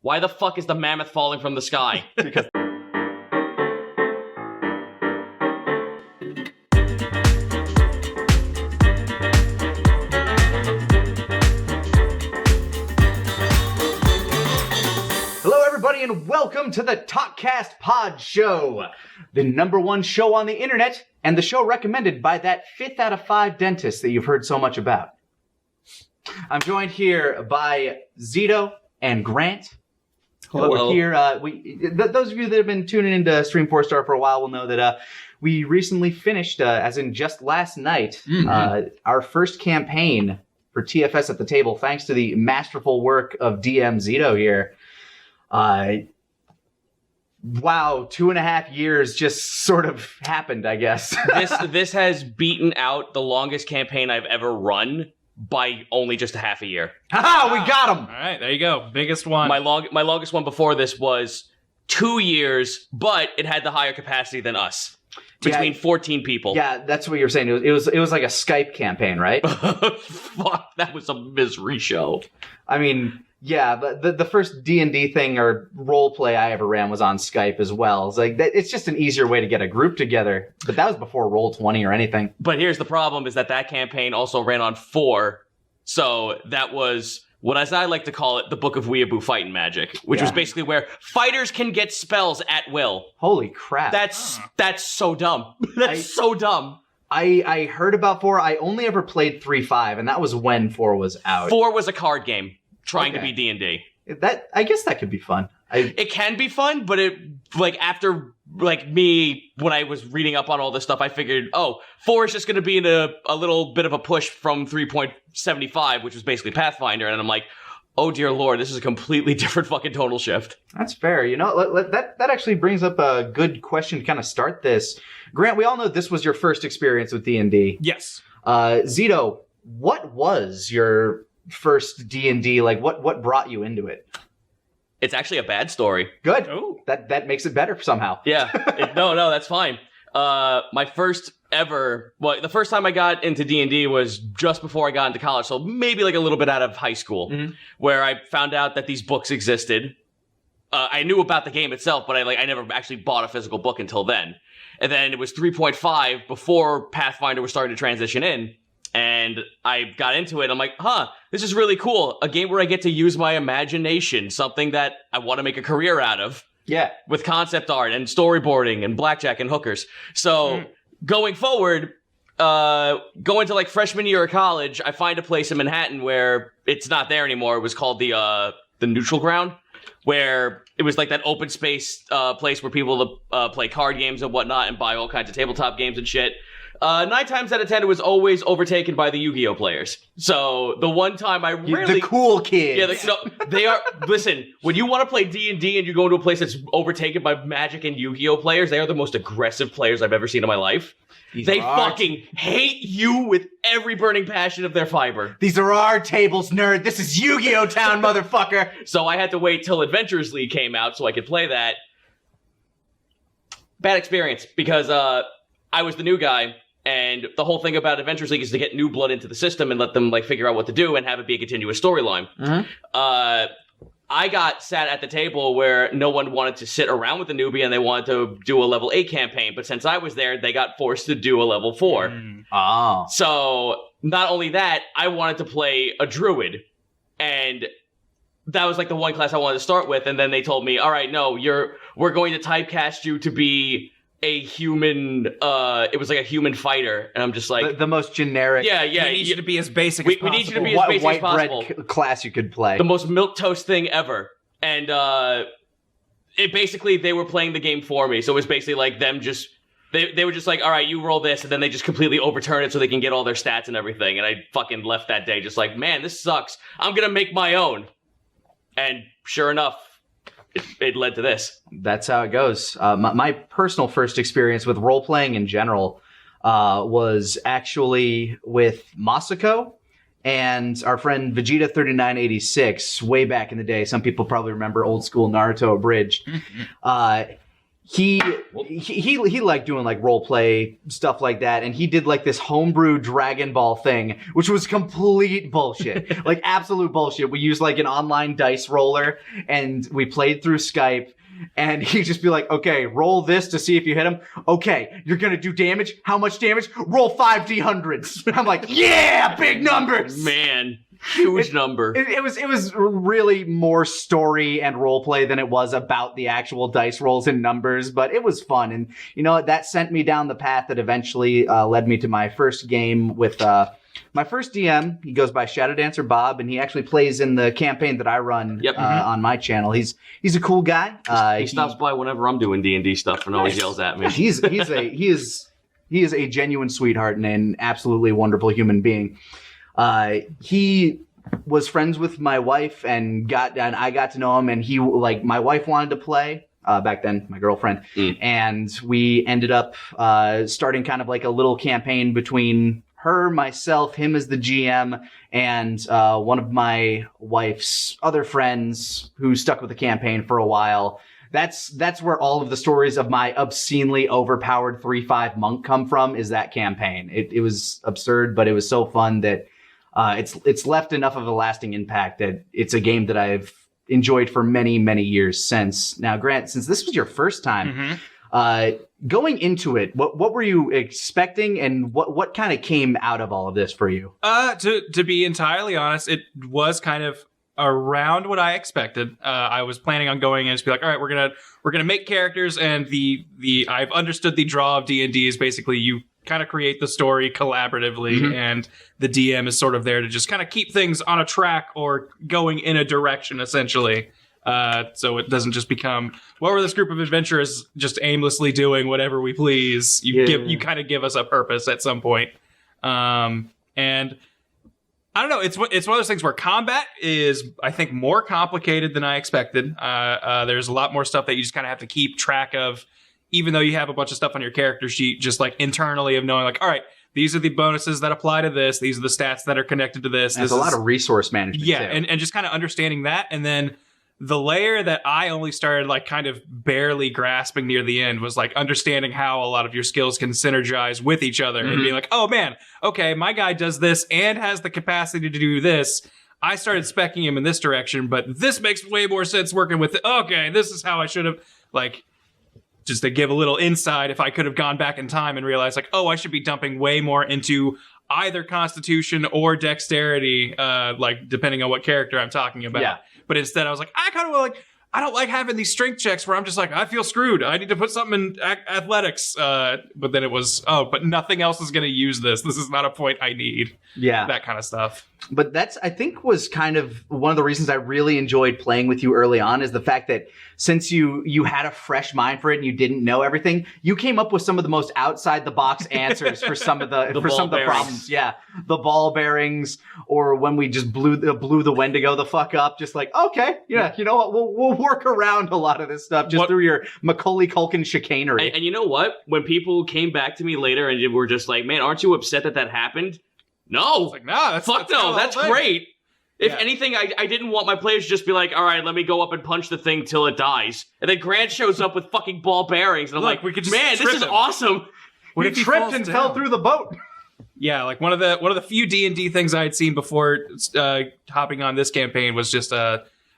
Why the fuck is the mammoth falling from the sky? Because Hello, everybody, and welcome to the Talkcast Podshow, the #1 show on the internet, and the show recommended by that 5th out of 5 dentist that you've heard so much about. I'm joined here by Zito and Grant. Hello. We're here. Those of you that have been tuning into TeamFourStar for a while will know that we recently finished, as in just last night, our first campaign for TFS at the table, thanks to the masterful work of DM Zito here. Wow, 2.5 years just sort of happened, I guess. This has beaten out the longest campaign I've ever run by only just a half a year. Haha, we got him! All right, there you go. Biggest one. My longest one before this was 2 years, but it had the higher capacity than us. Between 14 people. Yeah, that's what you were saying. It was like a Skype campaign, right? Fuck, that was a misery show. I mean, yeah, but the first D&D thing or role play I ever ran was on Skype as well. It's like it's just an easier way to get a group together. But that was before Roll20 or anything. But here's the problem: is that campaign also ran on 4, so that was what, as I like to call it, the Book of Weeaboo Fighting Magic, which was basically where fighters can get spells at will. Holy crap! That's so dumb. That's so dumb. I heard about 4. I only ever played 3.5, and that was when 4 was out. 4 was a card game trying to be D&D. I guess that could be fun. It can be fun, but after me, when I was reading up on all this stuff, I figured, 4 is just going to be in a little bit of a push from 3.75, which was basically Pathfinder, and I'm like, oh dear lord, this is a completely different fucking tonal shift. That's fair. You know, that actually brings up a good question to kind of start this. Grant, we all know this was your first experience with D&D. Yes. Zito, what was your first D&D? Like, what brought you into it? It's actually a bad story. Good. Oh. That makes it better somehow. Yeah. No, that's fine. The first time I got into D&D was just before I got into college, so maybe like a little bit out of high school, where I found out that these books existed. I knew about the game itself, but I never actually bought a physical book until then. And then it was 3.5 before Pathfinder was starting to transition in. And I got into it. I'm like, this is really cool. A game where I get to use my imagination, something that I want to make a career out of. Yeah. With concept art and storyboarding and blackjack and hookers. So going forward, going to like freshman year of college, I find a place in Manhattan where it's not there anymore. It was called the Neutral Ground, where it was like that open space place where people play card games and whatnot and buy all kinds of tabletop games and shit. 9 times out of 10, it was always overtaken by the Yu-Gi-Oh players. So the one time I rarely... The cool kids. They are... Listen, when you want to play D&D and you go into a place that's overtaken by Magic and Yu-Gi-Oh players, they are the most aggressive players I've ever seen in my life. They fucking hate you with every burning passion of their fiber. These are our tables, nerd. This is Yu-Gi-Oh Town, motherfucker. So I had to wait till Adventures League came out so I could play that. Bad experience, because I was the new guy. And the whole thing about Adventures League is to get new blood into the system and let them like figure out what to do and have it be a continuous storyline. I got sat at the table where no one wanted to sit around with the newbie and they wanted to do a level 8 campaign. But since I was there, they got forced to do a level 4. So not only that, I wanted to play a druid. And that was like the one class I wanted to start with. And then they told me, all right, no, we're going to typecast you to be a human, it was like a human fighter, and I'm just like... The most generic... Yeah. We need you to be as basic as possible. We need you to be as basic as possible. White bread class you could play. The most milquetoast thing ever. And they were playing the game for me, so it was basically like them just... They were just like, all right, you roll this, and then they just completely overturn it so they can get all their stats and everything, and I fucking left that day just like, man, this sucks. I'm gonna make my own. And sure enough, it led to this. That's how it goes. My personal first experience with role-playing in general was actually with Masako and our friend Vegeta3986 way back in the day. Some people probably remember old school Naruto Abridged. he liked doing like role play stuff like that, and he did like this homebrew Dragon Ball thing, which was complete bullshit, like absolute bullshit. We used like an online dice roller, and we played through Skype. And he'd just be like, okay, roll this to see if you hit him. Okay, you're gonna do damage. How much damage? Roll 5 D100s. I'm like, yeah, big numbers. Man, huge number. It was really more story and role play than it was about the actual dice rolls and numbers, but it was fun. And you know what? That sent me down the path that eventually led me to my first game with my first DM. He goes by Shadow Dancer Bob, and he actually plays in the campaign that I run on my channel. He's a cool guy. He stops by whenever I'm doing D&D stuff and always yells at me. He is a genuine sweetheart and an absolutely wonderful human being. He was friends with my wife and I got to know him, and my wife wanted to play. Back then, my girlfriend, and we ended up starting kind of like a little campaign between her, myself, him as the GM, and one of my wife's other friends who stuck with the campaign for a while. That's where all of the stories of my obscenely overpowered 3/5 monk come from, is that campaign. It was absurd, but it was so fun that it's left enough of a lasting impact that it's a game that I've enjoyed for many, many years since. Now, Grant, since this was your first time, going into it, what were you expecting, and what kind of came out of all of this for you? To be entirely honest, it was kind of around what I expected. I was planning on going in and just be like, all right, we're gonna make characters, and the I've understood the draw of D&D is basically you kind of create the story collaboratively, and the DM is sort of there to just kind of keep things on a track or going in a direction, essentially. So it doesn't just become, what were this group of adventurers just aimlessly doing whatever we please? You kind of give us a purpose at some point. And I don't know, it's one of those things where combat is, I think, more complicated than I expected. There's a lot more stuff that you just kind of have to keep track of, even though you have a bunch of stuff on your character sheet, just like internally of knowing like, all right, these are the bonuses that apply to this. These are the stats that are connected to this. There's a lot of resource management. Yeah, too. And just kind of understanding that. And then the layer that I only started like kind of barely grasping near the end was like understanding how a lot of your skills can synergize with each other and be like, oh man, okay, my guy does this and has the capacity to do this. I started speccing him in this direction, but this makes way more sense working with it. Okay, this is how I should have, like, just to give a little insight, if I could have gone back in time and realized like, oh, I should be dumping way more into either Constitution or Dexterity, like depending on what character I'm talking about. Yeah. But instead I was like, I don't like having these strength checks where I'm just like, I feel screwed. I need to put something in athletics. But then it was, but nothing else is going to use this. This is not a point I need. Yeah. That kind of stuff. But that's, I think, was kind of one of the reasons I really enjoyed playing with you early on, is the fact that since you had a fresh mind for it and you didn't know everything, you came up with some of the most outside the box answers for some of the problems. Yeah, the ball bearings, or when we just blew the Wendigo the fuck up. Just like, okay, yeah, you know what? We'll work around a lot of this stuff just through your Macaulay Culkin chicanery. And you know what? When people came back to me later and were just like, "Man, aren't you upset that happened?" No, like, nah, that's great. If anything, I didn't want my players to just be like, all right, let me go up and punch the thing till it dies. And then Grant shows up with fucking ball bearings. And I'm like, man, this is awesome. What if he tripped and fell through the boat? Yeah, like one of the few D&D things I had seen before hopping on this campaign was just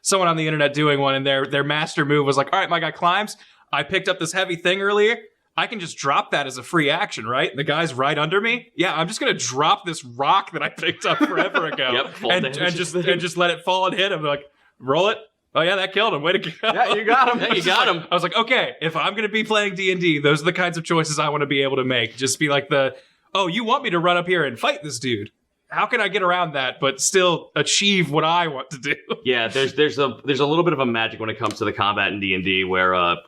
someone on the internet doing one, and their master move was like, all right, my guy climbs. I picked up this heavy thing earlier. I can just drop that as a free action, right? The guy's right under me. Yeah, I'm just gonna drop this rock that I picked up forever ago, and just let it fall and hit him. Like, roll it. Oh yeah, that killed him. Way to go. Yeah, you got him. Yeah, you got him. I was like, okay, if I'm gonna be playing D&D, those are the kinds of choices I want to be able to make. Just be like you want me to run up here and fight this dude? How can I get around that but still achieve what I want to do? Yeah, there's a little bit of a magic when it comes to the combat in D&D where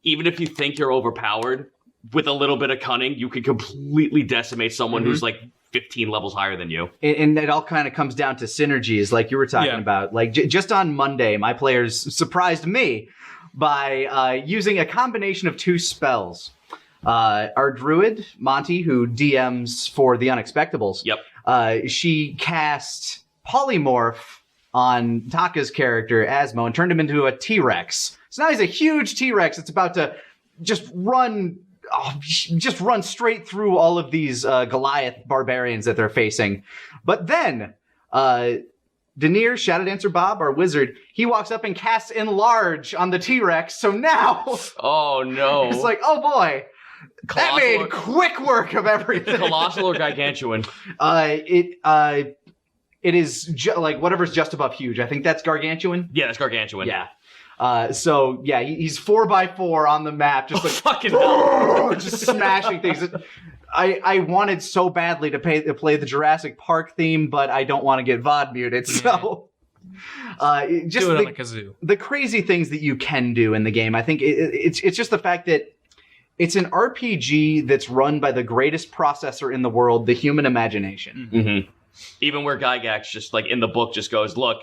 even if you think you're overpowered, with a little bit of cunning, you can completely decimate someone who's like 15 levels higher than you. And it all kind of comes down to synergies, like you were talking about. Like just on Monday, my players surprised me by using a combination of two spells. Our druid, Monty, who DMs for the Unexpectables, she cast Polymorph on Taka's character, Asmo, and turned him into a T-Rex. So now he's a huge T-Rex. It's about to just run straight through all of these Goliath barbarians that they're facing. But then Denier, Shadow Dancer Bob, our wizard, he walks up and casts Enlarge on the T-Rex. So now, oh no, it's like, oh boy, Colossal that made quick work of everything. Colossal or Gargantuan? It is like whatever's just above huge. I think that's Gargantuan. Yeah, that's Gargantuan. Yeah. So yeah, he's 4x4 on the map, just like fucking hell. just smashing things. I wanted so badly to play the Jurassic Park theme, but I don't want to get VOD muted. So just do it on the kazoo. The crazy things that you can do in the game. I think it's just the fact that it's an RPG that's run by the greatest processor in the world, the human imagination. Mm-hmm. Even where Gygax just like in the book just goes, look,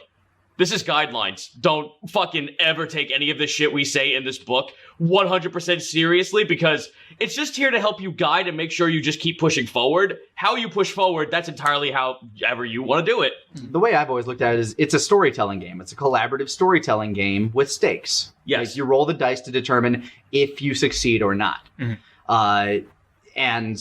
this is guidelines. Don't fucking ever take any of the shit we say in this book 100% seriously, because it's just here to help you guide and make sure you just keep pushing forward. How you push forward, that's entirely however you want to do it. The way I've always looked at it is it's a storytelling game. It's a collaborative storytelling game with stakes. Yes. Like you roll the dice to determine if you succeed or not. Mm-hmm. And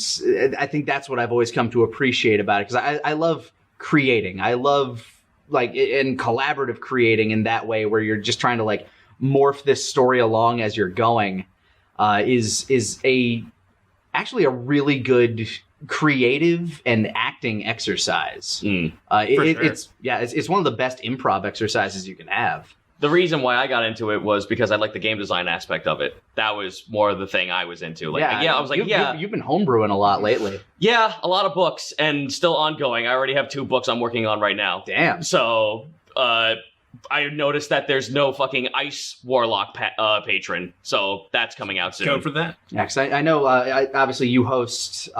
I think that's what I've always come to appreciate about it, because I love creating. I love in collaborative creating in that way, where you're just trying to like morph this story along as you're going, is actually a really good creative and acting exercise. It's one of the best improv exercises you can have. The reason why I got into it was because I liked the game design aspect of it. That was more the thing I was into. I was like, you've been homebrewing a lot lately. Yeah, a lot of books, and still ongoing. I already have 2 books I'm working on right now. Damn. So, I noticed that there's no fucking Ice Warlock patron, so that's coming out soon. Go for that. Yeah, because I know, obviously you host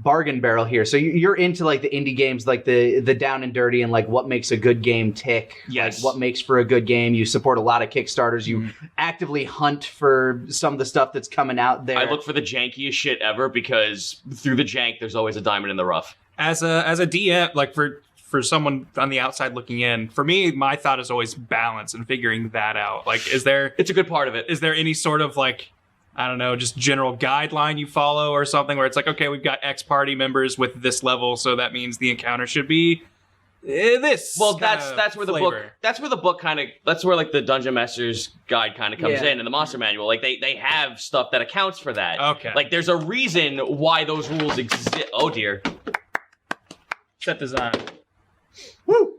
Bargain Barrel here, so you're into like the indie games, like the down and dirty, and like what makes a good game tick. Yes. Like what makes for a good game. You support a lot of Kickstarters. You actively hunt for some of the stuff that's coming out there. I look for the jankiest shit ever, because through the jank, there's always a diamond in the rough. As a DM, like for someone on the outside looking in, for me, my thought is always balance and figuring that out. Like, it's a good part of it. Is there any sort of like, I don't know, just general guideline you follow or something where it's like, okay, we've got X party members with this level, so that means the encounter should be this. Well, that's where the book kind of, that's where like the Dungeon Master's Guide kind of comes in the Monster Manual. Like they have stuff that accounts for that. Okay. Like there's a reason why those rules exist. Oh dear. Set design. Woo!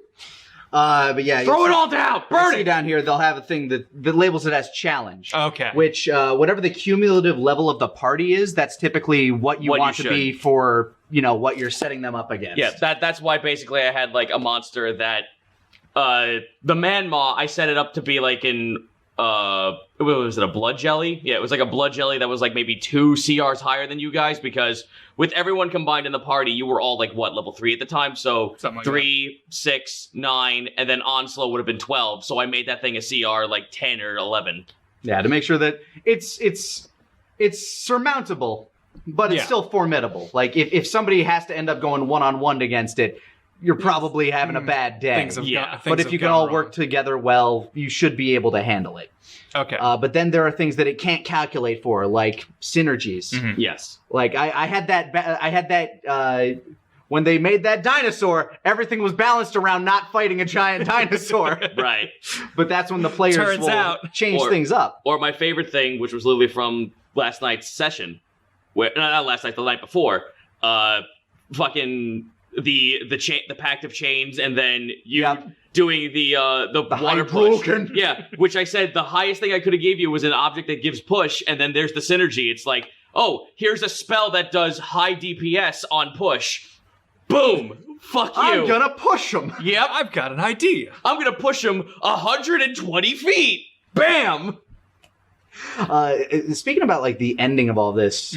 But yeah, throw it all down, burn it down here. They'll have a thing that labels it as challenge. Okay. Which whatever the cumulative level of the party is, that's typically what you want to be for, what you're setting them up against. Yeah, that's why basically I had like a monster that the Man Maw, I set it up to be like in was it a blood jelly? Yeah, it was like a blood jelly that was like maybe 2 CRs higher than you guys, because with everyone combined in the party, you were all like level 3 at the time. So like 3, 6, 9, and then Onslow would have been 12. So I made that thing a CR like 10 or 11. Yeah, to make sure that it's surmountable, but it's still formidable. Like if somebody has to end up going 1-on-1 against it, you're probably having a bad day. But if you can all work together well, you should be able to handle it. Okay. But then there are things that it can't calculate for, like synergies. Mm-hmm. Yes. Like I had that when they made that dinosaur, everything was balanced around not fighting a giant dinosaur. Right. But that's when the players change things up. Or my favorite thing, which was literally from last night's session, not last night, the night before, fucking the Pact of Chains, and then you doing the water push. Yeah, which I said the highest thing I could have gave you was an object that gives push, and then there's the synergy. It's like, oh, here's a spell that does high DPS on push. Boom! Fuck you. I'm gonna push him. Yep. I've got an idea. I'm gonna push him 120 feet. Bam! Speaking about like the ending of all this,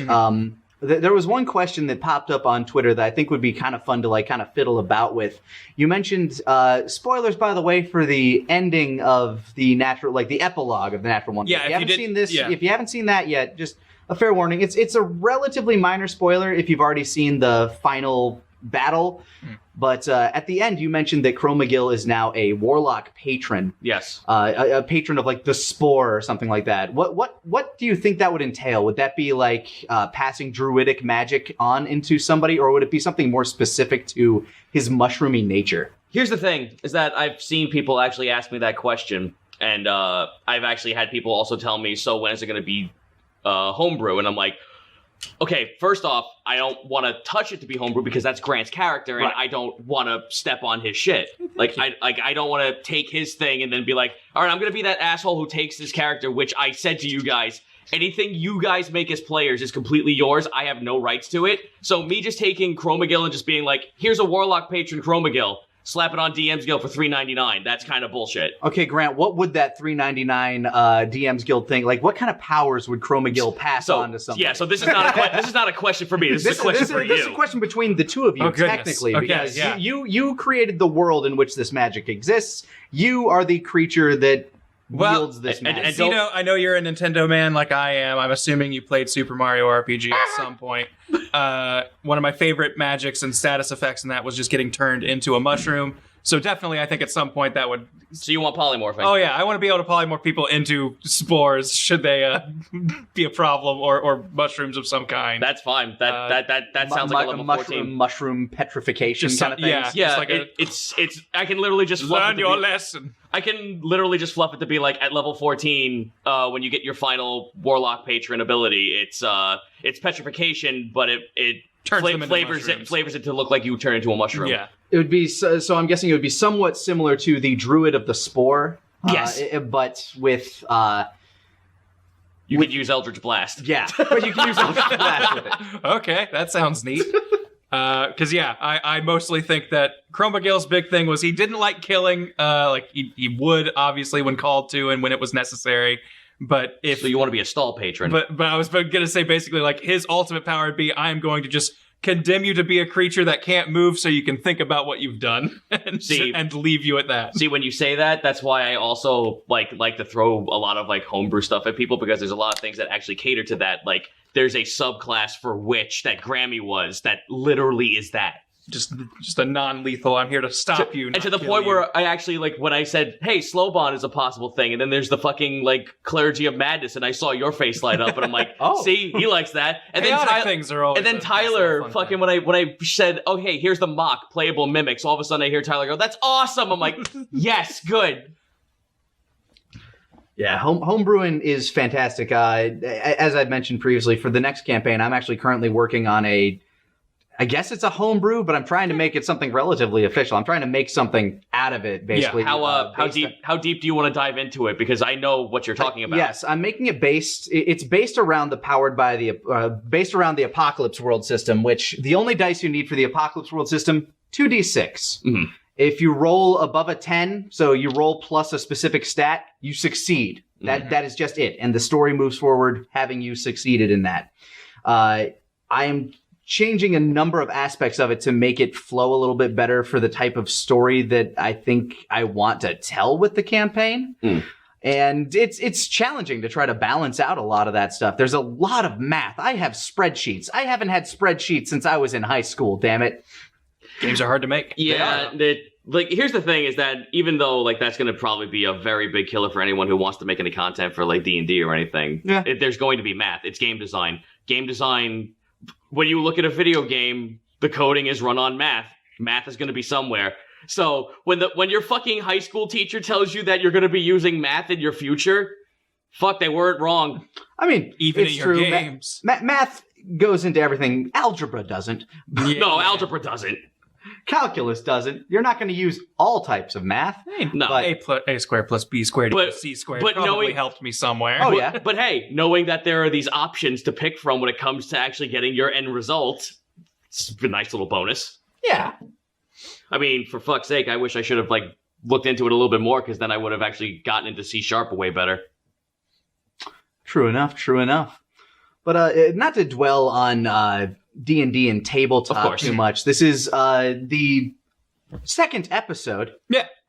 there was one question that popped up on Twitter that I think would be kind of fun to like kind of fiddle about with. You mentioned spoilers, by the way, for the ending of the the epilogue of the Natural Wonder. Yeah, if you haven't seen that yet, just a fair warning. It's a relatively minor spoiler if you've already seen the final battle. But at the end, you mentioned that Chromagil is now a warlock patron. Yes. A patron of like the Spore or something like that. What do you think that would entail? Would that be like passing druidic magic on into somebody, or would it be something more specific to his mushroomy nature? Here's the thing, is that I've seen people actually ask me that question, and I've actually had people also tell me, so when is it going to be homebrew? And I'm like, okay, first off, I don't want to touch it to be homebrew because that's Grant's character, and I don't want to step on his shit. I don't want to take his thing and then be like, all right, I'm going to be that asshole who takes this character, which I said to you guys, anything you guys make as players is completely yours. I have no rights to it. So me just taking Chromagil and just being like, here's a warlock patron Chromagil, slap it on DM's Guild for $3.99. That's kind of bullshit. Okay, Grant, what would that $3.99 DM's Guild thing, like what kind of powers would Chromagil pass on to somebody? Yeah, so this is not a question for me. This is a question for you. This is a question between the two of you, technically, because you created the world in which this magic exists. You are the creature that wields this magic. And Zito, I know you're a Nintendo man like I am. I'm assuming you played Super Mario RPG at some point. One of my favorite magics and status effects in that was just getting turned into a mushroom. So definitely, I think at some point that would... So you want polymorphing? Oh yeah, I want to be able to polymorph people into spores should they be a problem, or mushrooms of some kind. That's fine. That sounds like a level 14. Mushroom petrification kind of thing. Yeah. Like it's. I can literally just learn your lesson. I can literally just fluff it to be like at level 14 when you get your final warlock patron ability. It's petrification, but it flavors it to look like you turn into a mushroom. Yeah. It would be so. I'm guessing it would be somewhat similar to the Druid of the Spore. Yes, but with you could use Eldritch Blast. Yeah, but you can use Eldritch Blast with it. Okay, that sounds neat. Because I mostly think that Chromagil's big thing was he didn't like killing. Like he would obviously when called to and when it was necessary. But so you want to be a stall patron. But I was going to say basically like his ultimate power would be I am going to just condemn you to be a creature that can't move so you can think about what you've done and leave you at that. See, when you say that, that's why I also like to throw a lot of like homebrew stuff at people, because there's a lot of things that actually cater to that. Like there's a subclass for witch that Grammy was that literally is that. Just a non-lethal, I'm here to stop you. And to the point where I actually, like, when I said, hey, Slowbond is a possible thing, and then there's the fucking, like, Clergy of Madness, and I saw your face light up, and I'm like, see, he likes that. And things are always Tyler, fucking, when I said, oh, hey, here's the mock, playable mimics, all of a sudden I hear Tyler go, that's awesome! I'm like, yes, good. Yeah, homebrewing is fantastic. As I've mentioned previously, for the next campaign, I'm actually currently working on I guess it's a homebrew, but I'm trying to make it something relatively official. I'm trying to make something out of it, basically. Yeah, how deep do you want to dive into it? Because I know what you're talking about. Yes, I'm making it it's based around based around the Apocalypse World system, which the only dice you need for the Apocalypse World system, 2d6. Mm-hmm. If you roll above a 10, so you roll plus a specific stat, you succeed. That is just it. And the story moves forward having you succeeded in that. I am changing a number of aspects of it to make it flow a little bit better for the type of story that I think I want to tell with the campaign. And it's challenging to try to balance out a lot of that stuff. There's a lot of math. I have spreadsheets. I haven't had spreadsheets since I was in high school, damn it. Games are hard to make. Yeah, like, here's the thing is that even though, like, that's going to probably be a very big killer for anyone who wants to make any content for, like, D&D or anything, there's going to be math. It's game design. Game design, when you look at a video game, the coding is run on math. Math is going to be somewhere. So when your fucking high school teacher tells you that you're going to be using math in your future, fuck, they weren't wrong. I mean, even it's in your true. games. Math goes into everything. Algebra doesn't. No, algebra doesn't. Calculus doesn't. You're not going to use all types of math. No, a squared plus b squared equals c squared probably helped me somewhere. Oh, yeah. But hey, knowing that there are these options to pick from when it comes to actually getting your end result, it's a nice little bonus. Yeah. I mean, for fuck's sake, I wish I should have, like, looked into it a little bit more, because then I would have actually gotten into C# way better. True enough. But not to dwell on D&D and tabletop too much. This is the second episode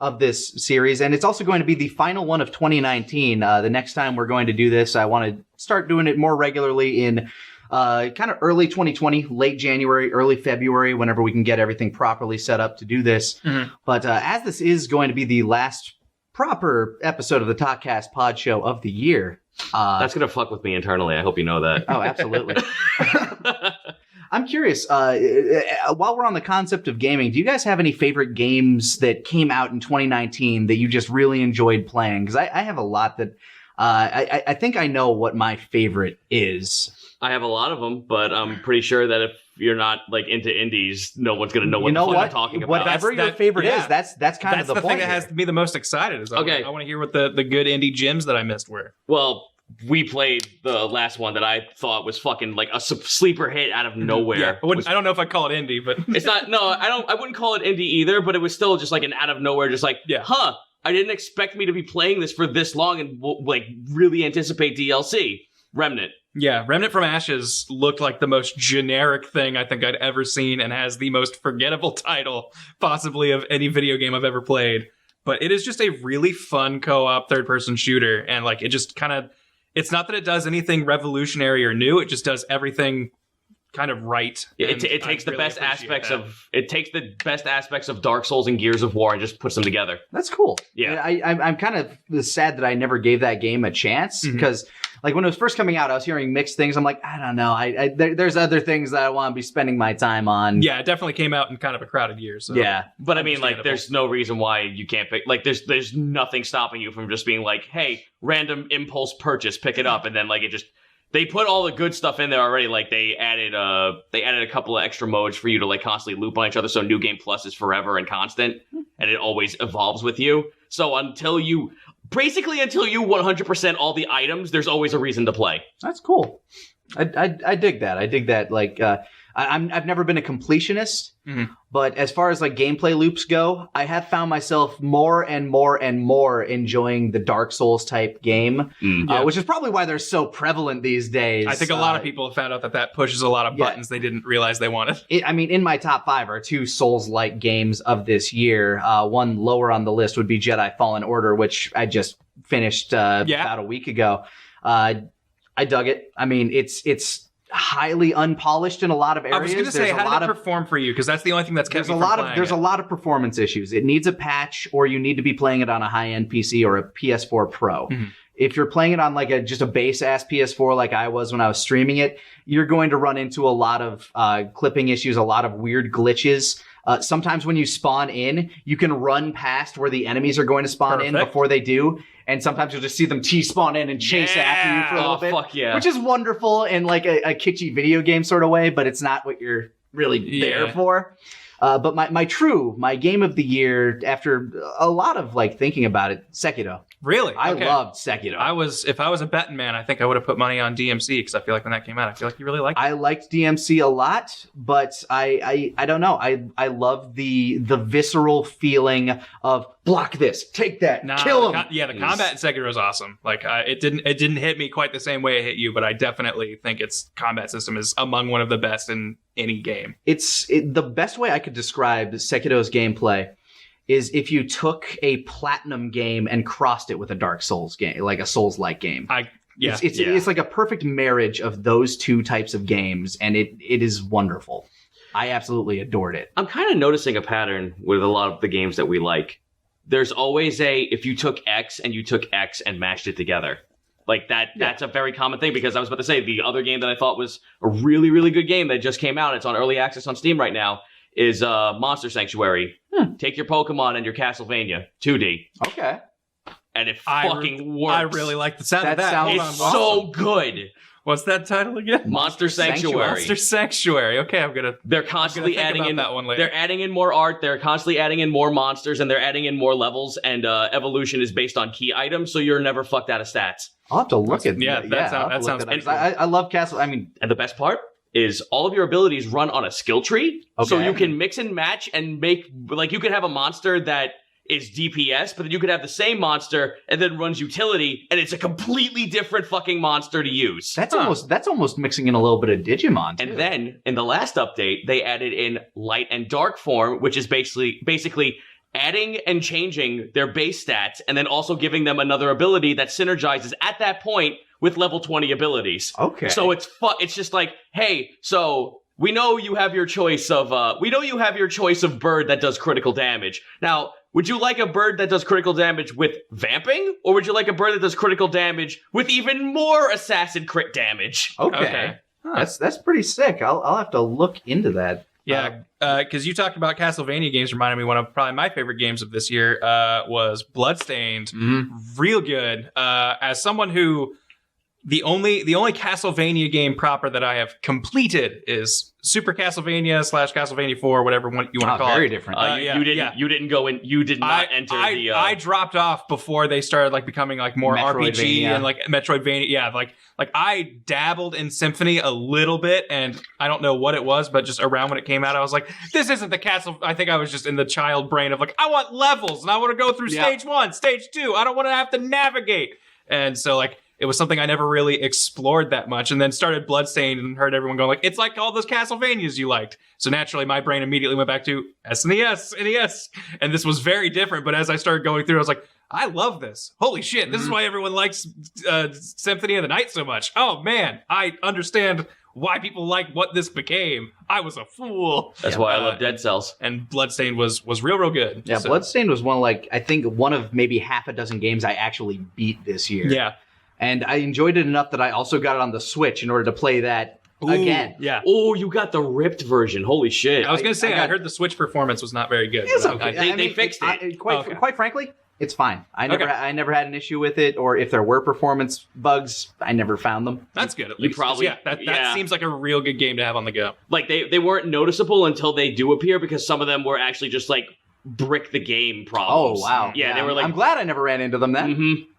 of this series, and it's also going to be the final one of 2019. The next time we're going to do this, I want to start doing it more regularly in kind of early 2020, late January, early February, whenever we can get everything properly set up to do this. But as this is going to be the last proper episode of the Talkcast Podshow of the year. That's going to fuck with me internally. I hope you know that. Oh, absolutely. I'm curious, while we're on the concept of gaming, do you guys have any favorite games that came out in 2019 that you just really enjoyed playing? Because I have a lot that I think I know what my favorite is. I have a lot of them, but I'm pretty sure that if you're not like into indies, no one's going to know what the fuck I'm talking about. Whatever your favorite is, that's kind of the point. That's the thing that has me the most excited. Is I want to hear what the good indie gems that I missed were. Well, we played the last one that I thought was fucking like a sleeper hit out of nowhere. Yeah, I don't know if I'd call it indie, but it's not. No, I wouldn't call it indie either. But it was still just like an out of nowhere, just like, I didn't expect me to be playing this for this long and like really anticipate DLC. Remnant. Yeah, Remnant from Ashes looked like the most generic thing I think I'd ever seen and has the most forgettable title possibly of any video game I've ever played. But it is just a really fun co-op third-person shooter, and like it just kind of, it's not that it does anything revolutionary or new, it just does everything kind of right. It takes the best aspects of Dark Souls and Gears of War and just puts them together. That's cool. Yeah, I'm kind of sad that I never gave that game a chance because, like, when it was first coming out, I was hearing mixed things. I'm like, I don't know. There's other things that I want to be spending my time on. Yeah, it definitely came out in kind of a crowded year. So yeah, but I mean, like, there's no reason why you can't pick. Like, there's nothing stopping you from just being like, hey, random impulse purchase, pick it up, and then like it just. They put all the good stuff in there already. Like they added a couple of extra modes for you to like constantly loop on each other. So New Game Plus is forever and constant, and it always evolves with you. So until you 100% all the items, there's always a reason to play. That's cool. I dig that. I dig that. Like I've never been a completionist, but as far as like gameplay loops go, I have found myself more and more and more enjoying the Dark Souls type game, which is probably why they're so prevalent these days. I think a lot of people have found out that pushes a lot of buttons they didn't realize they wanted. I mean, in my top 5 are 2 Souls-like games of this year. One lower on the list would be Jedi Fallen Order, which I just finished about a week ago. I dug it. I mean, it's highly unpolished in a lot of areas. I was going to say, how did it perform for you? Because that's the only thing that's kept me from playing. There's a lot of performance issues. It needs a patch, or you need to be playing it on a high-end PC or a PS4 Pro. If you're playing it on like just a base-ass PS4 like I was when I was streaming it, you're going to run into a lot of clipping issues, a lot of weird glitches. Sometimes when you spawn in, you can run past where the enemies are going to spawn in before they do. And sometimes you'll just see them T-spawn in and chase after you for a little bit. Fuck yeah. Which is wonderful in like a kitschy video game sort of way, but it's not what you're really there for. But my game of the year, after a lot of like thinking about it, Sekiro. Really? I loved Sekiro. If I was a betting man, I think I would have put money on DMC because I feel like when that came out, I feel like you really liked it. I liked DMC a lot, but I don't know. I love the visceral feeling of block this, take that, kill him. The combat in Sekiro is awesome. Like it didn't hit me quite the same way it hit you, but I definitely think its combat system is among one of the best in any game. The best way I could describe Sekiro's gameplay is if you took a Platinum game and crossed it with a Dark Souls game, like a Souls-like game. It's like a perfect marriage of those two types of games, and it is wonderful. I absolutely adored it. I'm kind of noticing a pattern with a lot of the games that we like. There's always if you took X and you took X and mashed it together. Like that's a very common thing, because I was about to say the other game that I thought was a really, really good game that just came out, it's on early access on Steam right now, is Monster Sanctuary. Take your Pokemon and your Castlevania 2D. Okay. And it fucking works. I really like the sound of that. It's so good. What's that title again? Monster Sanctuary. Monster Sanctuary. Okay, They're constantly adding in that one later. They're adding in more art. They're constantly adding in more monsters, and they're adding in more levels. And evolution is based on key items, so you're never fucked out of stats. I'll have to look at that. That sounds. I love Castle. I mean, and the best part is all of your abilities run on a skill tree, so you can mix and match and make, like, you could have a monster that is DPS, but then you could have the same monster and then runs utility, and it's a completely different fucking monster to use. That's almost mixing in a little bit of Digimon, too. And then in the last update, they added in light and dark form, which is basically adding and changing their base stats and then also giving them another ability that synergizes at that point with level 20 abilities. Okay. So it's just like, hey, so we know you have your choice of bird that does critical damage. Now, would you like a bird that does critical damage with vamping, or would you like a bird that does critical damage with even more assassin crit damage? Okay. Huh. That's pretty sick. I'll have to look into that. Yeah, because you talked about Castlevania games, reminded me one of probably my favorite games of this year was Bloodstained. Real good. As someone who the only Castlevania game proper that I have completed is Super Castlevania / Castlevania 4, whatever one you want to call very it. different. You didn't go in. You did not enter the. I dropped off before they started like becoming like more RPG and like Metroidvania. Yeah, like I dabbled in Symphony a little bit, and I don't know what it was, but just around when it came out, I was like, this isn't the Castle. I think I was just in the child brain of like, I want levels and I want to go through stage 1, stage 2. I don't want to have to navigate. And so like, it was something I never really explored that much, and then started Bloodstained and heard everyone go like, it's like all those Castlevanias you liked. So naturally, my brain immediately went back to SNES, NES, and this was very different. But as I started going through, I was like, I love this. Holy shit, this is why everyone likes Symphony of the Night so much. Oh man, I understand why people like what this became. I was a fool. That's why I love Dead Cells. And Bloodstained was real good. Yeah, so. Bloodstained was I think one of maybe half a dozen games I actually beat this year. Yeah. And I enjoyed it enough that I also got it on the Switch in order to play that again. Yeah. Oh, you got the ripped version. Holy shit. I was going to say, I heard the Switch performance was not very good. It's okay. They fixed it. Quite frankly, it's fine. I never had an issue with it, or if there were performance bugs, I never found them. That's good. At You least. probably- That seems like a real good game to have on the go. Like they weren't noticeable until they do appear, because some of them were actually just like brick the game problems. Oh wow. Yeah, they were like. I'm glad I never ran into them then. Mm-hmm.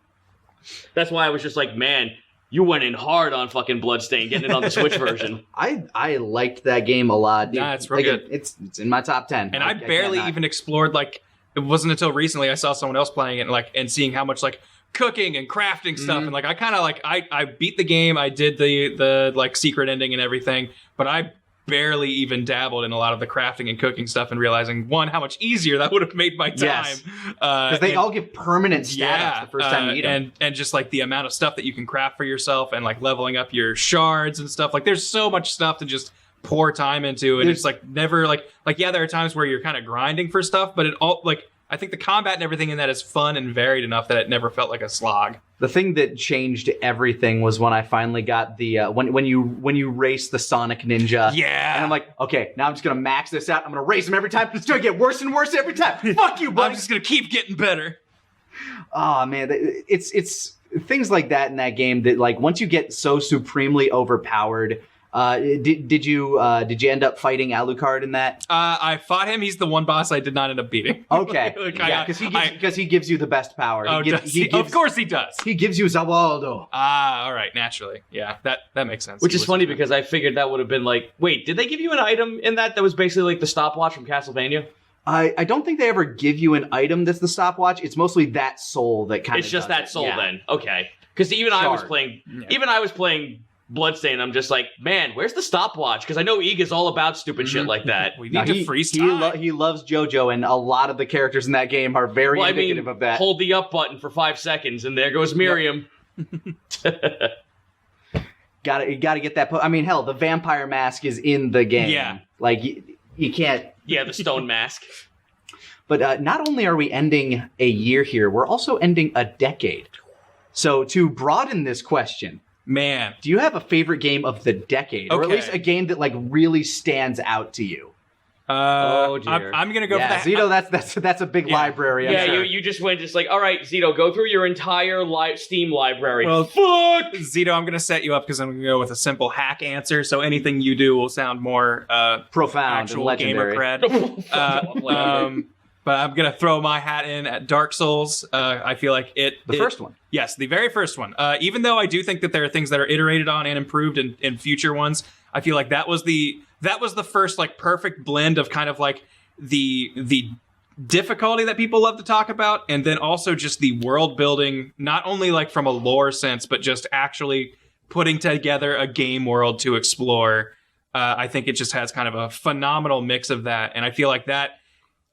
That's why I was just like, man, you went in hard on fucking Bloodstained, getting it on the Switch version. I liked that game a lot. Yeah, it's real good. It's in my top 10. And I barely even explored, like, it wasn't until recently I saw someone else playing it and seeing how much like cooking and crafting stuff, and like I kind of like I beat the game, I did the like secret ending and everything, but I barely even dabbled in a lot of the crafting and cooking stuff, and realizing how much easier that would have made my time. Because they all give permanent stats the first time you eat them. And just like the amount of stuff that you can craft for yourself, and like leveling up your shards and stuff. Like there's so much stuff to just pour time into, and it's like never like yeah, there are times where you're kind of grinding for stuff, but it all like I think the combat and everything in that is fun and varied enough that it never felt like a slog. The thing that changed everything was when I finally got the when you race the Sonic Ninja. Yeah. And I'm like, okay, now I'm just gonna max this out. I'm gonna race him every time. It's gonna get worse and worse every time. Fuck you, buddy. I'm just gonna keep getting better. Oh man, it's things like that in that game that like once you get so supremely overpowered. Did you end up fighting Alucard in that? I fought him. He's the one boss I did not end up beating. Okay, because he gives you the best power. Of course he does. He gives you Zawaldo. All right, naturally, yeah, that makes sense. Which is funny because I figured that would have been like, wait, did they give you an item in that was basically like the stopwatch from Castlevania? I don't think they ever give you an item that's the stopwatch. It's mostly that soul that kind of. It's just that soul then. Okay, because even I was playing Bloodstained, I'm just like, man, where's the stopwatch? Because I know Iga's all about stupid shit like that. We need to freeze time. He loves JoJo, and a lot of the characters in that game are very indicative of that. Hold the up button for 5 seconds, and there goes Miriam. Yep. You gotta get that. I mean, hell, the vampire mask is in the game. Yeah, like you can't. Yeah, the stone mask. But not only are we ending a year here, we're also ending a decade. So to broaden this question. Man, do you have a favorite game of the decade, or at least a game that like really stands out to you? Oh dear. I'm gonna go for that. Zito, that's a big library. Yeah, you just went like, all right, Zito, go through your entire Steam library. Well, fuck, Zito, I'm gonna set you up because I'm gonna go with a simple hack answer. So anything you do will sound more profound, actual and legendary. gamer cred. But I'm going to throw my hat in at Dark Souls. I feel like the first one. Yes, the very first one. Even though I do think that there are things that are iterated on and improved in future ones, I feel like that was the first like perfect blend of kind of like the difficulty that people love to talk about, and then also just the world building, not only like from a lore sense, but just actually putting together a game world to explore. I think it just has kind of a phenomenal mix of that, and I feel like that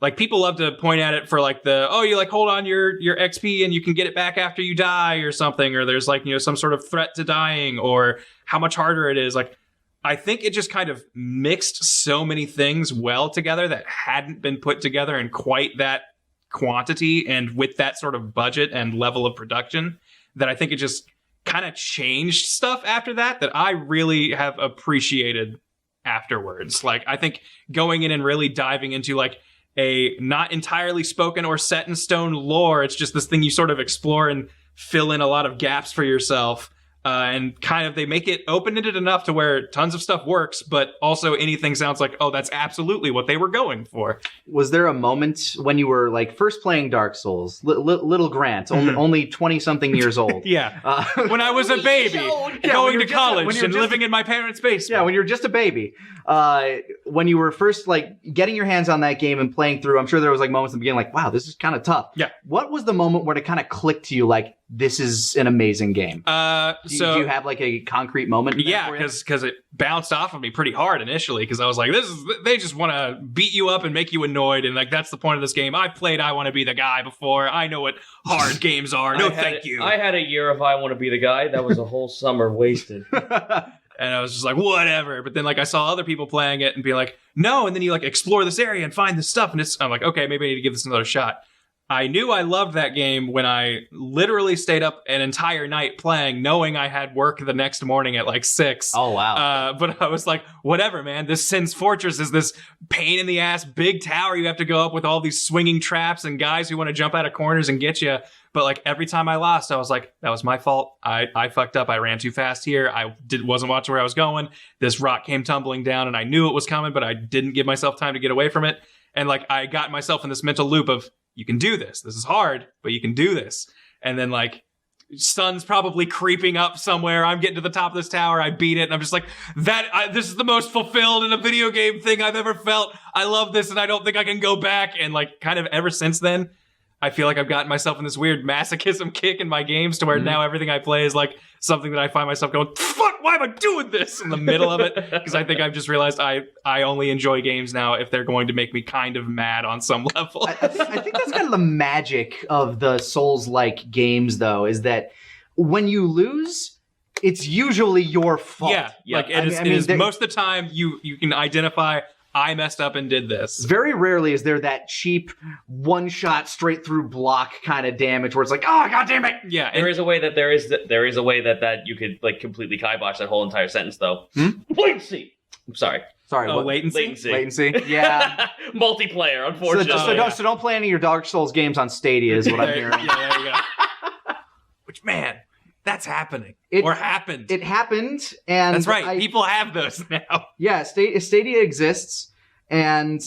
like people love to point at it for like you like hold on your XP and you can get it back after you die or something, or there's like, some sort of threat to dying or how much harder it is. Like, I think it just kind of mixed so many things well together that hadn't been put together in quite that quantity and with that sort of budget and level of production, that I think it just kind of changed stuff after that I really have appreciated afterwards. Like, I think going in and really diving into like a not entirely spoken or set in stone lore, it's just this thing you sort of explore and fill in a lot of gaps for yourself. And kind of they make it open-ended enough to where tons of stuff works, but also anything sounds like, oh, that's absolutely what they were going for. Was there a moment when you were like first playing Dark Souls, little Grant, only 20-something years old? Yeah. When I was a baby, going to college and living in my parents' basement. Yeah, when you were just a baby. When you were first like getting your hands on that game and playing through, I'm sure there was like moments in the beginning like, wow, this is kind of tough. Yeah. What was the moment where it kind of clicked to you like, this is an amazing game? Do you have like a concrete moment? Yeah, because it bounced off of me pretty hard initially, because I was like, they just want to beat you up and make you annoyed, and like that's the point of this game. I've played I Want to Be the Guy before. I know what hard games are. No, thank you. I had a year of I Want to Be the Guy. That was a whole summer wasted. And I was just like, whatever. But then like I saw other people playing it and be like, no. And then you like explore this area and find this stuff. And I'm like, okay, maybe I need to give this another shot. I knew I loved that game when I literally stayed up an entire night playing, knowing I had work the next morning at like 6. Oh, wow. But I was like, whatever, man. This Sin's Fortress is this pain in the ass big tower you have to go up with all these swinging traps and guys who want to jump out of corners and get you. But like every time I lost, I was like, that was my fault. I fucked up. I ran too fast here. I wasn't watching where I was going. This rock came tumbling down and I knew it was coming, but I didn't give myself time to get away from it. And like I got myself in this mental loop of, you can do this. This is hard, but you can do this. And then like sun's probably creeping up somewhere. I'm getting to the top of this tower. I beat it. And I'm just like, this is the most fulfilled in a video game thing I've ever felt. I love this and I don't think I can go back. And like kind of ever since then, I feel like I've gotten myself in this weird masochism kick in my games to where now everything I play is like something that I find myself going, fuck, why am I doing this in the middle of it? Because I think I've just realized I only enjoy games now if they're going to make me kind of mad on some level. I think that's kind of the magic of the Souls-like games, though, is that when you lose, it's usually your fault. Yeah. Like it is most of the time you can identify, I messed up and did this. Very rarely is there that cheap one shot straight through block kind of damage where it's like, oh, god damn it. Yeah. There is a way that you could like completely kibosh that whole entire sentence though. Latency. I'm sorry. What? Latency? Yeah. Multiplayer, unfortunately. So don't play any of your Dark Souls games on Stadia is what I'm hearing. Yeah, there you go. Which, man, that's happening. Happened. It happened, and that's right. People have those now. Yeah, Stadia exists, and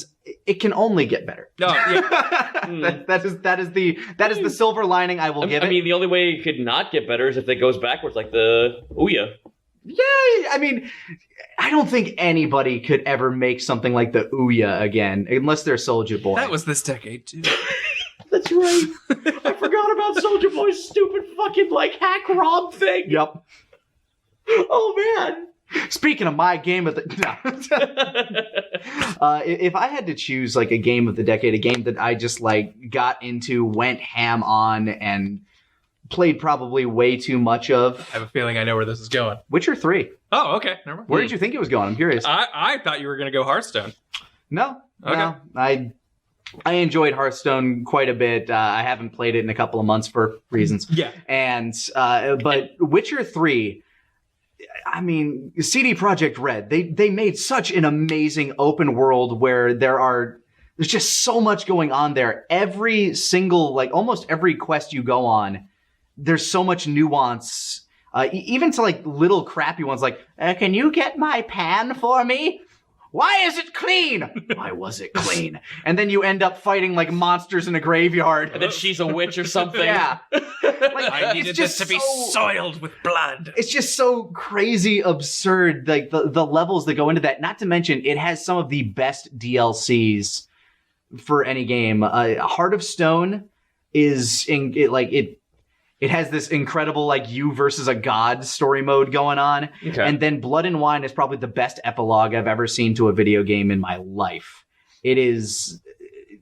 it can only get better. No, yeah. that is the silver lining I will give it. I mean, the only way it could not get better is if it goes backwards, like the Ouya. Yeah, I mean, I don't think anybody could ever make something like the Ouya again, unless they're Soulja Boy. That was this decade too. That's right. I forgot about Soulja Boy's stupid fucking like hack ROM thing. Yep. Oh man. Speaking of my game of the if I had to choose like a game of the decade, a game that I just like got into, went ham on, and played probably way too much of. I have a feeling I know where this is going. Witcher 3. Oh, okay. Never mind. Where did you think it was going? I'm curious. I thought you were going to go Hearthstone. No. Okay. No. I enjoyed Hearthstone quite a bit. I haven't played it in a couple of months for reasons. Yeah. And but Witcher 3, I mean, CD Projekt Red, they made such an amazing open world where there's just so much going on there. Every single, like almost every quest you go on, there's so much nuance. Even to like little crappy ones like, can you get my pan for me? Why is it clean? Why was it clean? And then you end up fighting like monsters in a graveyard. And then she's a witch or something. Yeah. I needed this to be soiled with blood. It's just so crazy absurd, like the levels that go into that. Not to mention, it has some of the best DLCs for any game. Heart of Stone is it has this incredible like you versus a god story mode going on. Okay. And then Blood and Wine is probably the best epilogue I've ever seen to a video game in my life. It is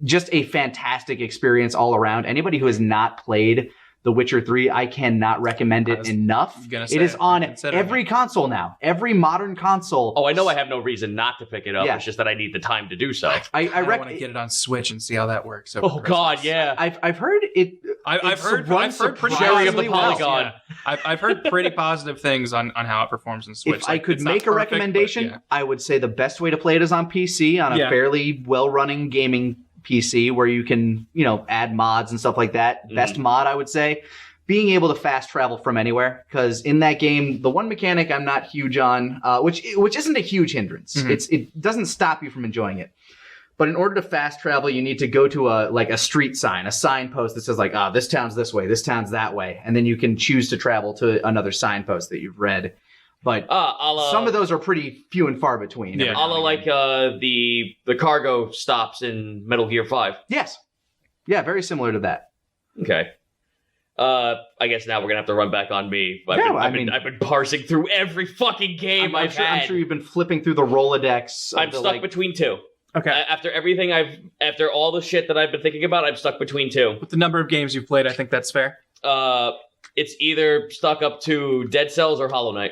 just a fantastic experience all around. Anybody who has not played The Witcher 3, I cannot recommend it enough. It is on every console now. Every modern console. Oh, I know I have no reason not to pick it up. Yeah. It's just that I need the time to do so. I want to get it on Switch and see how that works. Oh, God, yeah. I've heard it. I've heard pretty Cherry of the Polygon. Yeah. I've heard pretty positive things on how it performs in Switch. If I could make a recommendation, I would say the best way to play it is on PC, on a fairly well-running gaming PC where you can, add mods and stuff like that. Best mod, I would say, being able to fast travel from anywhere. Because in that game, the one mechanic I'm not huge on, which isn't a huge hindrance. It doesn't stop you from enjoying it. But in order to fast travel, you need to go to a street sign, a signpost that says this town's this way, this town's that way. And then you can choose to travel to another signpost that you've read. But some of those are pretty few and far between. Yeah, the cargo stops in Metal Gear 5. Yes. Yeah, very similar to that. Okay. I guess now we're gonna have to run back on me. I've been parsing through every fucking game I've had. I'm sure you've been flipping through the Rolodex. I'm stuck between two. Okay. After all the shit that I've been thinking about, I'm stuck between two. With the number of games you've played, I think that's fair. It's either stuck up to Dead Cells or Hollow Knight.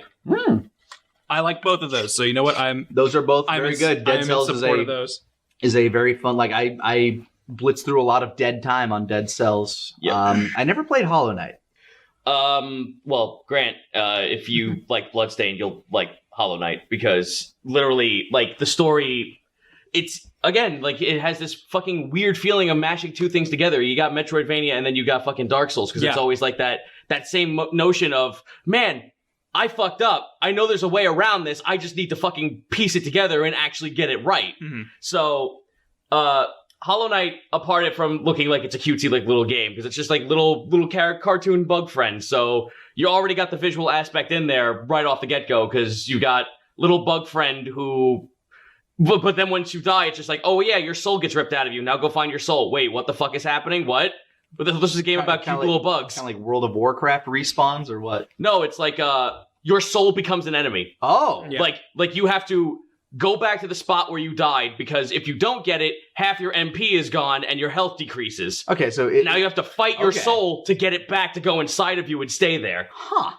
I like both of those, so you know what? Those are both very good. Dead Cells is a very fun. I blitzed through a lot of dead time on Dead Cells. Yep. I never played Hollow Knight. Well, Grant, if you like Bloodstained, you'll like Hollow Knight because literally, the story. It's, again, it has this fucking weird feeling of mashing two things together. You got Metroidvania and then you got fucking Dark Souls because it's always that same notion of, man, I fucked up. I know there's a way around this. I just need to fucking piece it together and actually get it right. Mm-hmm. So, Hollow Knight, apart from looking like it's a cutesy little game, because it's just little cartoon bug friends. So you already got the visual aspect in there right off the get-go because you got little bug friend who... But then once you die, it's just oh yeah, your soul gets ripped out of you. Now go find your soul. Wait, what the fuck is happening? What? But this is a game about cute little bugs. Kind of like World of Warcraft respawns or what? No, it's your soul becomes an enemy. Oh. Yeah. Like you have to go back to the spot where you died because if you don't get it, half your MP is gone and your health decreases. Okay, so... now you have to fight your soul to get it back to go inside of you and stay there. Huh.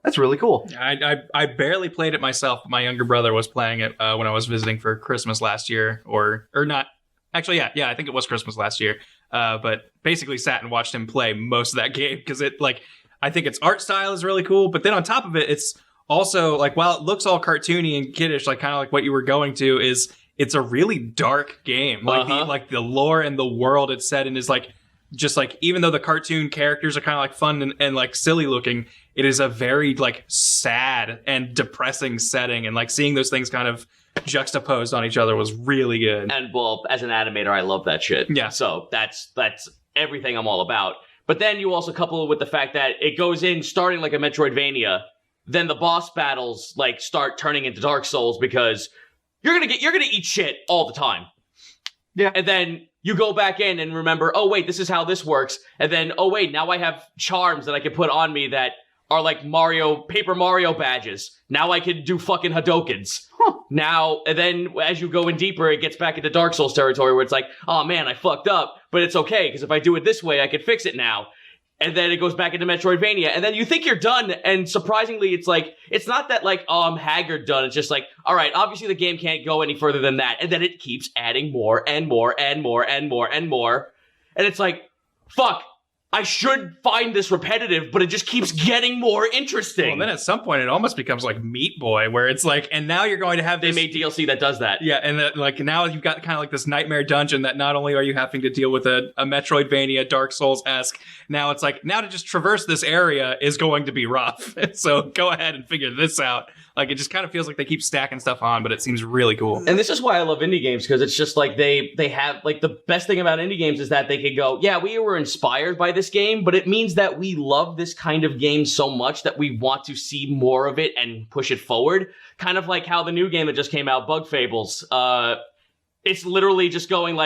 That's really cool. I barely played it myself. My younger brother was playing it when I was visiting for Christmas last year, or not. Actually, yeah, I think it was Christmas last year. But basically sat and watched him play most of that game because I think its art style is really cool. But then on top of it, it's also while it looks all cartoony and kiddish, kind of like what you were going to, it's a really dark game. The lore and the world it's set in is even though the cartoon characters are kind of fun and silly looking, it is a very sad and depressing setting, and seeing those things kind of juxtaposed on each other was really good. And well, as an animator, I love that shit. Yeah. So that's everything I'm all about. But then you also couple it with the fact that it goes in starting like a Metroidvania, then the boss battles start turning into Dark Souls because you're gonna eat shit all the time. Yeah. And then you go back in and remember, oh wait, this is how this works. And then, oh wait, now I have charms that I can put on me that are like Paper Mario badges. Now I can do fucking Hadokens. Now, and then as you go in deeper, it gets back into Dark Souls territory where it's oh man, I fucked up, but it's okay, because if I do it this way, I can fix it now. And then it goes back into Metroidvania, and then you think you're done, and surprisingly, it's not that oh, I'm haggard done. It's just all right, obviously the game can't go any further than that, and then it keeps adding more and more and more and more and more, and it's fuck, I should find this repetitive, but it just keeps getting more interesting. Well, then at some point, it almost becomes like Meat Boy, where it's and now you're going to have this... They made DLC that does that. Yeah, and now you've got kind of this nightmare dungeon that not only are you having to deal with a Metroidvania, Dark Souls-esque, now it's now to just traverse this area is going to be rough. So go ahead and figure this out. It just kind of feels like they keep stacking stuff on, but it seems really cool. And this is why I love indie games, because it's just they have, the best thing about indie games is that they can go, yeah, we were inspired by this game, but it means that we love this kind of game so much that we want to see more of it and push it forward. Kind of like how the new game that just came out, Bug Fables, it's literally just going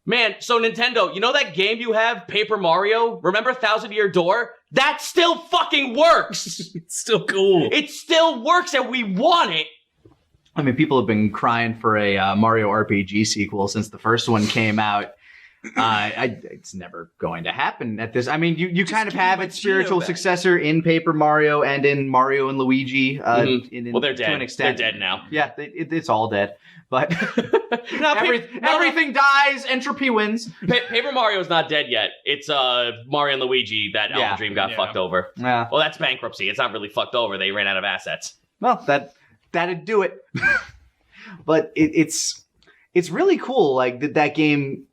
man, so Nintendo, you know that game you have, Paper Mario? Remember Thousand Year Door? That still fucking works! It's still cool. It still works and we want it! I mean, people have been crying for a Mario RPG sequel since the first one came out. It's never going to happen at this. I mean, you kind of have its my spiritual Geo back. successor in Paper Mario and in Mario and Luigi. Well, they're To dead. an extent. They're dead now. Yeah, it's all dead. But No, everything dies. Entropy wins. Paper Mario's not dead yet. It's Mario and Luigi that Alpha Dream got fucked over. Yeah. Well, that's bankruptcy. It's not really fucked over. They ran out of assets. Well, that'd do it. But it's really cool. Like that game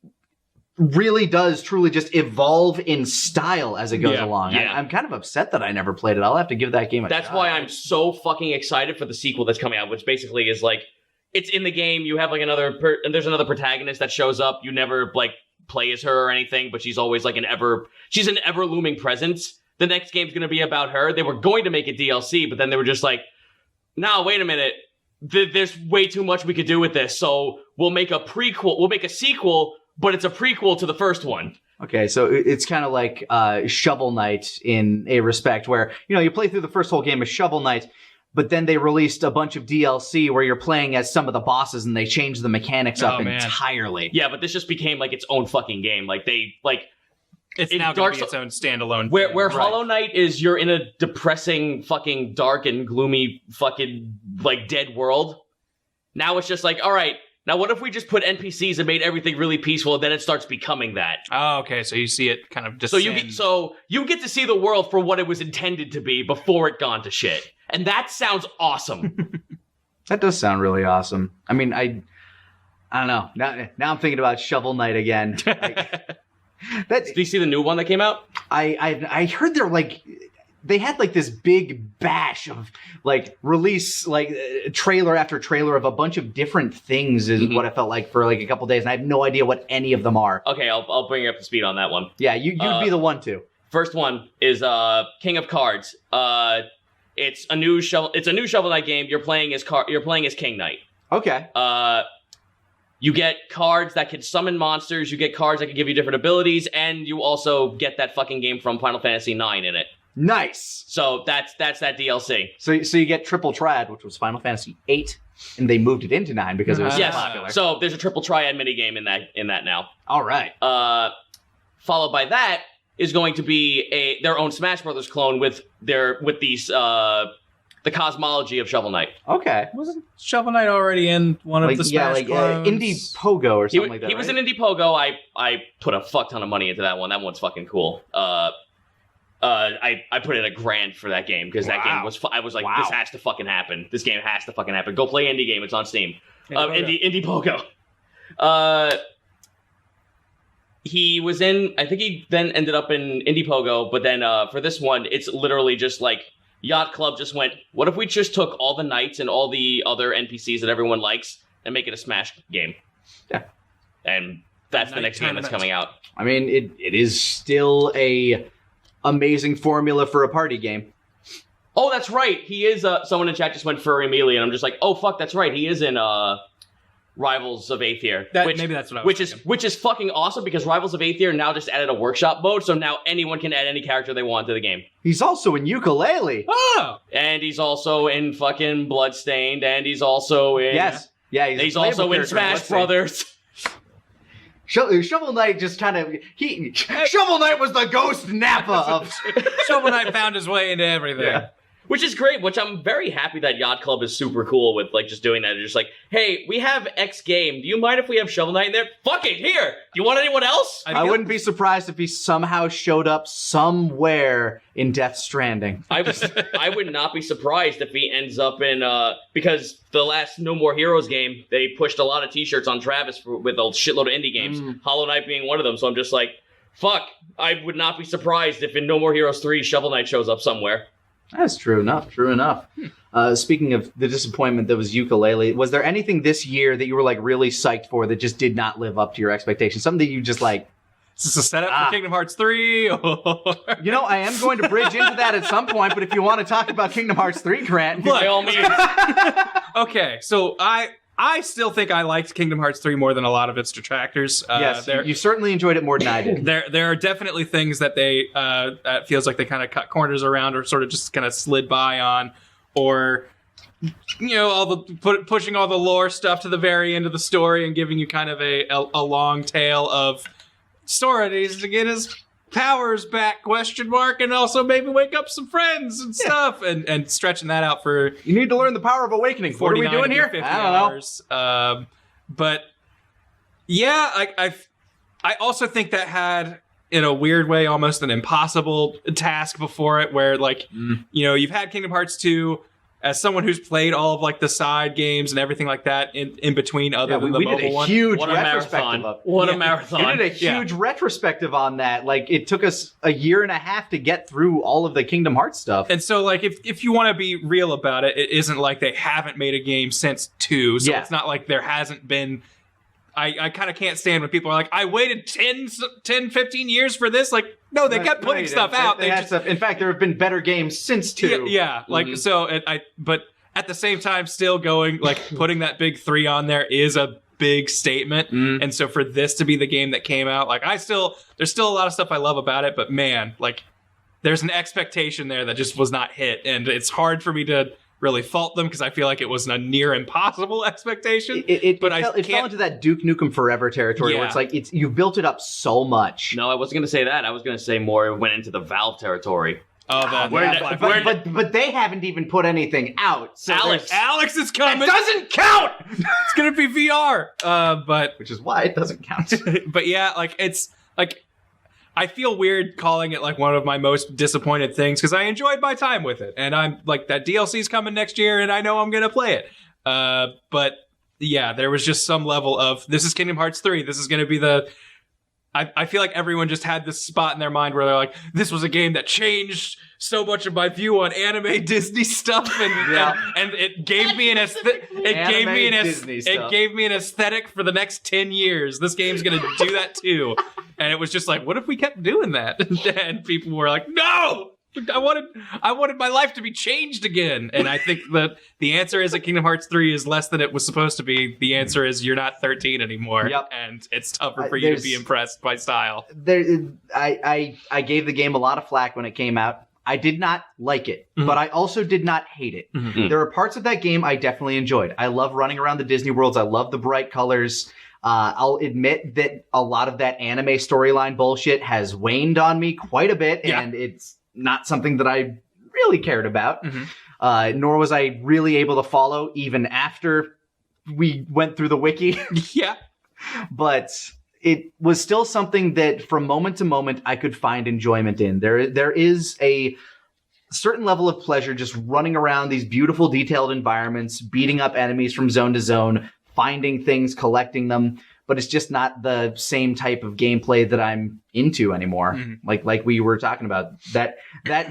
really does truly just evolve in style as it goes along. Yeah. I'm kind of upset that I never played it. I'll have to give that game a That's shot. why I'm so fucking excited for the sequel that's coming out, which basically is like, it's in the game. You have like and there's another protagonist that shows up. You never like play as her or anything, but she's always like she's an ever looming presence. The next game's going to be about her. They were going to make a DLC, but then they were just like, no, wait a minute. There's way too much we could do with this. So we'll make a prequel. We'll make a sequel, but it's a prequel to the first one. Okay, so it's kind of like Shovel Knight in a respect where, you play through the first whole game of Shovel Knight, but then they released a bunch of DLC where you're playing as some of the bosses and they changed the mechanics up entirely. Yeah, but this just became like its own fucking game. Like It's in now going to be its own standalone. Where thing. Hollow Knight is, you're in a depressing, fucking dark and gloomy, fucking like dead world. Now it's just like, all right, now what if we just put NPCs and made everything really peaceful, and then it starts becoming that. Oh, okay. So you see it kind of So descend. you get to see the world for what it was intended to be before it gone to shit, and that sounds awesome. That does sound really awesome. I mean, I don't know. Now I'm thinking about Shovel Knight again. Do you see the new one that came out? I heard they had like this big bash of like release trailer after trailer of a bunch of different things is what it felt like for like a couple days, and I have no idea what any of them are. Okay, I'll bring you up to speed on that one. Yeah, you'd be the one to. First one is King of Cards. It's a new Shovel Knight game. You're playing as King Knight. Okay. You get cards that can summon monsters. You get cards that can give you different abilities, and you also get that fucking game from Final Fantasy IX in it. Nice. So that's that DLC. So you get Triple Triad, which was Final Fantasy VIII, and they moved it into 9 because it was so popular. So there's a Triple Triad minigame in that now. All right. Followed by that is going to be their own Smash Brothers clone with these the cosmology of Shovel Knight. Okay. Wasn't Shovel Knight already in one of the Smash clones? Indie Pogo or something like that. He was in Indie Pogo. I put a fuck ton of money into that one. That one's fucking cool. I put in $1,000 for that game because that game was. I was like, this has to fucking happen. This game has to fucking happen. Go play Indie Game. It's on Steam. Indie Pogo. He was in. I think he then ended up in Indie Pogo. But then for this one, it's literally just like Yacht Club just went. What if we just took all the knights and all the other NPCs that everyone likes and make it a Smash game? Yeah. And that's the next game that's coming out. I mean, it is still a amazing formula for a party game. Oh, that's right. He is. Someone in chat just went Furry Melee, and I'm just like, oh fuck, that's right. He is in Rivals of Aether. Maybe that's what I was thinking. Which is fucking awesome because Rivals of Aether now just added a workshop mode, so now anyone can add any character they want to the game. He's also in Ukulele. Oh, and he's also in fucking Bloodstained, and he's also in he's also in Smash Brothers. Shovel Knight just kind of Shovel Knight was the Ghost Nappa of Shovel Knight found his way into everything. Yeah. Which is great, which I'm very happy that Yacht Club is super cool with, like, just doing that. They're just like, hey, we have X game. Do you mind if we have Shovel Knight in there? Fuck it, here! Do you want anyone else? I wouldn't be surprised if he somehow showed up somewhere in Death Stranding. I would not be surprised if he ends up in, because the last No More Heroes game, they pushed a lot of t-shirts on Travis with a shitload of indie games, Hollow Knight being one of them, so I'm just like, fuck, I would not be surprised if in No More Heroes 3, Shovel Knight shows up somewhere. That's true enough. Speaking of the disappointment that was Ukulele, was there anything this year that you were like really psyched for that just did not live up to your expectations? Something that you just like... Is this a setup for Kingdom Hearts 3? You know, I am going to bridge into that at some point, but if you want to talk about Kingdom Hearts 3, Grant... By all means. Okay, so I still think I liked Kingdom Hearts 3 more than a lot of its detractors. Yes, you certainly enjoyed it more than I did. There are definitely things that they feels like they kind of cut corners around or sort of just kind of slid by on, or all the pushing all the lore stuff to the very end of the story and giving you kind of a long tail of Sora needs to get his powers back, ? And also maybe wake up some friends and stuff, and stretching that out for You need to learn the power of awakening. What are we doing here? 50 I don't know. hours. But yeah, I also think that had, in a weird way, almost an impossible task before it, where like, you know, you've had Kingdom Hearts 2 as someone who's played all of like the side games and everything like that in between other than the we mobile did a one. huge What a retrospective marathon. of What a We marathon. did a huge retrospective on that. Like, it took us a year and a half to get through all of the Kingdom Hearts stuff. And so, like, if you want to be real about it, it isn't like they haven't made a game since 2. So it's not like there hasn't been... I kind of can't stand when people are like, I waited 10, 15 years for this. Like, no, they kept putting stuff out. They had stuff. In fact, there have been better games since 2. Yeah, like, so, but at the same time, still going, like, putting that big 3 on there is a big statement. And so for this to be the game that came out, like, there's still a lot of stuff I love about it, but man, like, there's an expectation there that just was not hit. And it's hard for me to really fault them because I feel like it was a near impossible expectation. It fell into that Duke Nukem Forever territory where it's like you've built it up so much. No, I wasn't going to say that. I was going to say more went into the Valve territory. But they haven't even put anything out. So Alex is coming. It doesn't count. It's gonna be VR. But which is why it doesn't count. But yeah, like it's like I feel weird calling it like one of my most disappointed things because I enjoyed my time with it, and I'm like that DLC's coming next year, and I know I'm gonna play it. But yeah, there was just some level of this is Kingdom Hearts 3. This is gonna be the. I feel like everyone just had this spot in their mind where they're like, this was a game that changed so much of my view on anime Disney stuff, and it gave me an aesthetic. It gave me an aesthetic for the next 10 years. This game's gonna do that too. And it was just like, what if we kept doing that? And people were like, no! I wanted my life to be changed again. And I think that the answer is that Kingdom Hearts 3 is less than it was supposed to be. The answer is you're not 13 anymore. Yep. And it's tougher for you to be impressed by style. I gave the game a lot of flack when it came out. I did not like it, but I also did not hate it. There are parts of that game I definitely enjoyed. I love running around the Disney worlds. I love the bright colors. I'll admit that a lot of that anime storyline bullshit has waned on me quite a bit, and it's not something that I really cared about, nor was I really able to follow even after we went through the wiki. But it was still something that from moment to moment I could find enjoyment in. There is a certain level of pleasure just running around these beautiful detailed environments, beating up enemies from zone to zone, finding things, collecting them. But it's just not the same type of gameplay that I'm into anymore. Like we were talking about that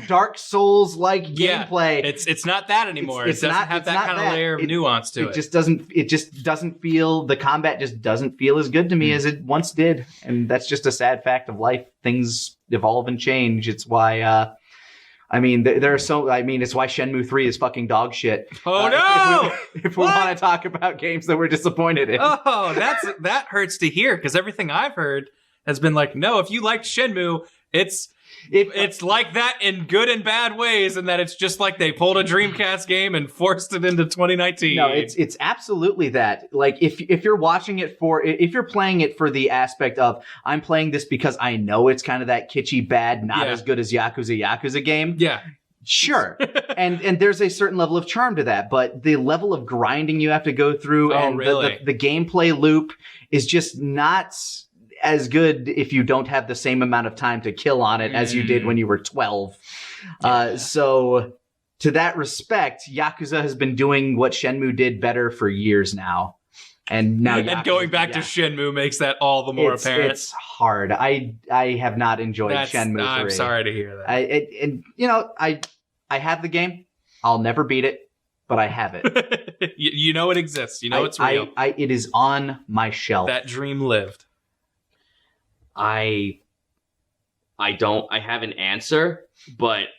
Dark Souls like gameplay. It's not that anymore. It doesn't have that kind of layer of nuance to it. It just doesn't feel, the combat just doesn't feel as good to me as it once did. And that's just a sad fact of life. Things evolve and change. It's why it's why Shenmue 3 is fucking dog shit. Oh no! If we want to talk about games that we're disappointed in. Oh, that hurts to hear, because everything I've heard has been like, no, if you liked Shenmue, it's like that in good and bad ways, and that it's just like they pulled a Dreamcast game and forced it into 2019. No, it's absolutely that. Like if you're watching it if you're playing it for the aspect of I'm playing this because I know it's kind of that kitschy bad, not as good as Yakuza game. Yeah. Sure. and there's a certain level of charm to that, but the level of grinding you have to go through the gameplay loop is just not as good if you don't have the same amount of time to kill on it as you did when you were 12. So to that respect, Yakuza has been doing what Shenmue did better for years now. And now going back to Shenmue makes that all the more apparent. It's hard. I have not enjoyed Shenmue 3. I'm sorry to hear that. I have the game. I'll never beat it, but I have it. You know it exists. You know it's real. It is on my shelf. That dream lived. I have an answer, but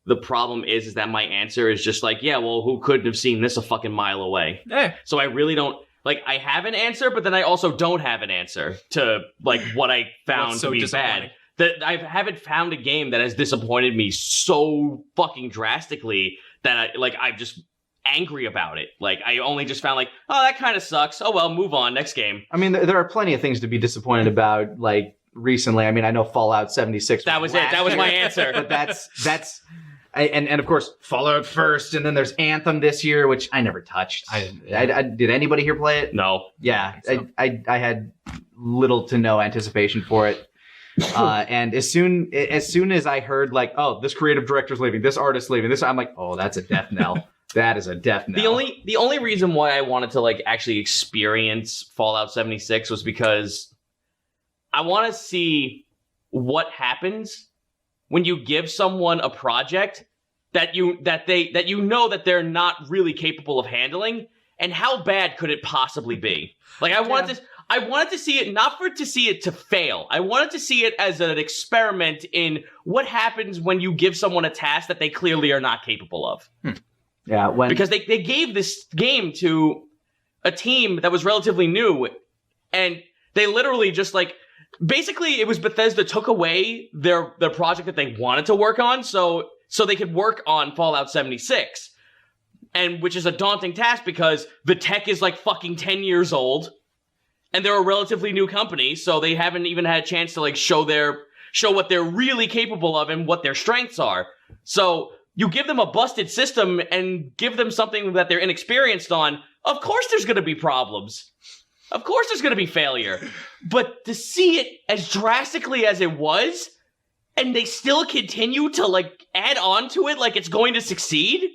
the problem is that my answer is just like, yeah, well, who couldn't have seen this a fucking mile away? So I really don't, like, I have an answer, but then I also don't have an answer to, like, what I found to be bad. That I haven't found a game that has disappointed me so fucking drastically that I'm just angry about it. Like, I only just found, like, oh, that kind of sucks. Oh, well, move on. Next game. I mean, there are plenty of things to be disappointed about. Like, recently. I mean, I know Fallout 76. That was it. That was my answer. But and of course Fallout first, and then there's Anthem this year, which I never touched. Did anybody here play it? No. Yeah, I had little to no anticipation for it. And as soon as I heard like, oh, this creative director's leaving, this artist's leaving, this, I'm like, oh, that's a death knell. That is a death knell. The only reason why I wanted to like actually experience Fallout 76 was because I want to see what happens when you give someone a project that you know that they're not really capable of handling, and how bad could it possibly be? Like I wanted to see it, not to see it to fail. I wanted to see it as an experiment in what happens when you give someone a task that they clearly are not capable of. Yeah, because they gave this game to a team that was relatively new, and they literally just like, basically it was Bethesda took away their project that they wanted to work on so they could work on Fallout 76. And which is a daunting task because the tech is like fucking 10 years old. And they're a relatively new company, so they haven't even had a chance to like show what they're really capable of and what their strengths are. So you give them a busted system and give them something that they're inexperienced on, of course there's going to be problems. Of course there's going to be failure. But to see it as drastically as it was, and they still continue to like add on to it like it's going to succeed,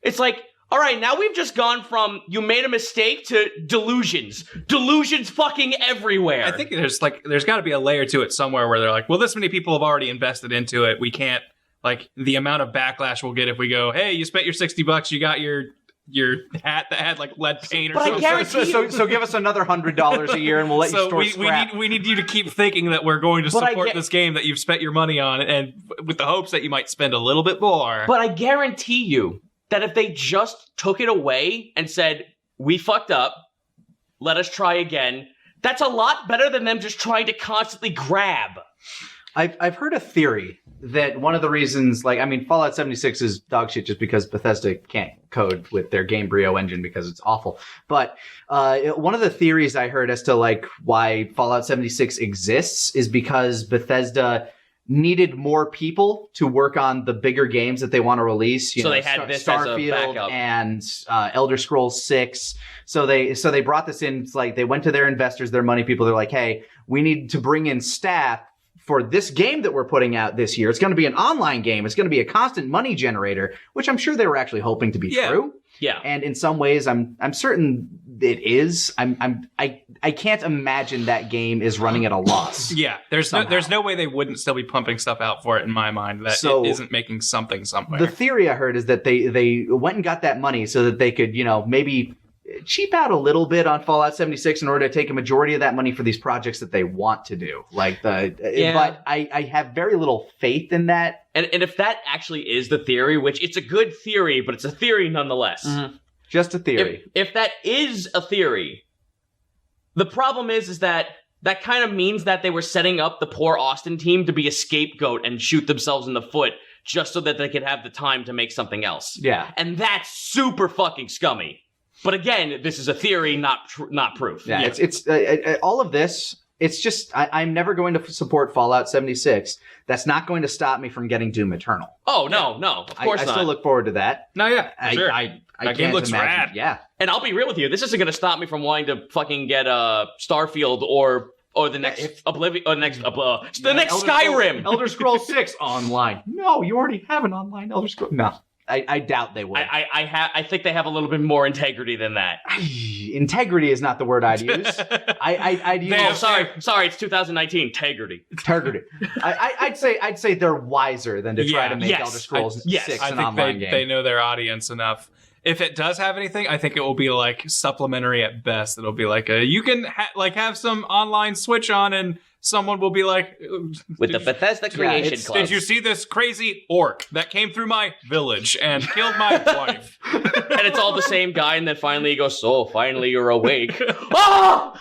it's like, all right, now we've just gone from you made a mistake to delusions. Delusions fucking everywhere. I think there's got to be a layer to it somewhere where they're like, well, this many people have already invested into it. We can't, like, the amount of backlash we'll get if we go, hey, you spent your $60, you got your hat that had like lead paint or but something. I guarantee so give us another $100 a year and we'll let you store scrap. We need you to keep thinking that we're going to support this game that you've spent your money on, and with the hopes that you might spend a little bit more. But I guarantee you that if they just took it away and said, we fucked up, let us try again, that's a lot better than them just trying to constantly grab. I've heard a theory that one of the reasons, like, I mean, Fallout 76 is dog shit just because Bethesda can't code with their Gamebryo engine because it's awful. But one of the theories I heard as to, like, why Fallout 76 exists is because Bethesda needed more people to work on the bigger games that they want to release. So they had this as a backup. And Elder Scrolls 6. So they brought this in. It's like they went to their investors, their money people. They're like, hey, we need to bring in staff for this game that we're putting out this year. It's going to be an online game. It's going to be a constant money generator, which I'm sure they were actually hoping to be true. Yeah. And in some ways, I'm certain it is. I can't imagine that game is running at a loss. Yeah, there's no way they wouldn't still be pumping stuff out for it in my mind that it isn't making something somewhere. The theory I heard is that they went and got that money so that they could, maybe cheap out a little bit on Fallout 76 in order to take a majority of that money for these projects that they want to do. But I have very little faith in that. And if that actually is the theory, which it's a good theory, but it's a theory nonetheless. Mm-hmm. Just a theory. If that is a theory, the problem is that kind of means that they were setting up the poor Austin team to be a scapegoat and shoot themselves in the foot just so that they could have the time to make something else. Yeah. And that's super fucking scummy. But again, this is a theory, not proof. Yeah, it's all of this. It's just I'm never going to support Fallout 76. That's not going to stop me from getting Doom Eternal. Oh no, of course not. I still look forward to that. No, yeah, sure. That game looks rad. Yeah, and I'll be real with you. This isn't going to stop me from wanting to fucking get Starfield or the next Oblivion, or the next Skyrim. Elder Scrolls 6 online. No, you already have an online Elder Scrolls. No. I doubt they would. I think they have a little bit more integrity than that. Integrity is not the word I'd use. I'd use. Oh, sorry, it's 2019. Integrity. I'd say they're wiser than to try to make Elder Scrolls 6 an online game. They know their audience enough. If it does have anything, I think it will be like supplementary at best. It'll be like you can have some online switch on and someone will be like, with the Bethesda Creation Club. Did you see this crazy orc that came through my village and killed my wife? And it's all the same guy, and then finally he goes, so finally you're awake. Oh!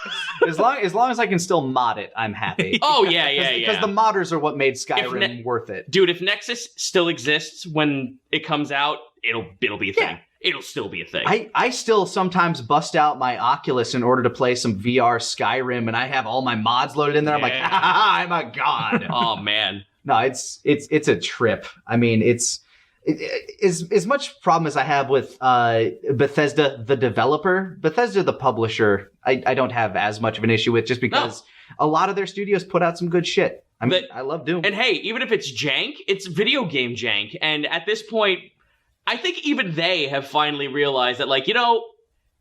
As long as I can still mod it, I'm happy. Oh, yeah. Because the modders are what made Skyrim worth it. Dude, if Nexus still exists when it comes out, it'll be a thing. it'll still be a thing. I still sometimes bust out my Oculus in order to play some VR Skyrim, and I have all my mods loaded in there. I'm like, I'm a god. Oh man. No, it's a trip. I mean, it's as much problem as I have with Bethesda, the developer. Bethesda, the publisher, I don't have as much of an issue with, just because a lot of their studios put out some good shit. I mean, I love Doom. And hey, even if it's jank, it's video game jank. And at this point, I think even they have finally realized that, like, you know,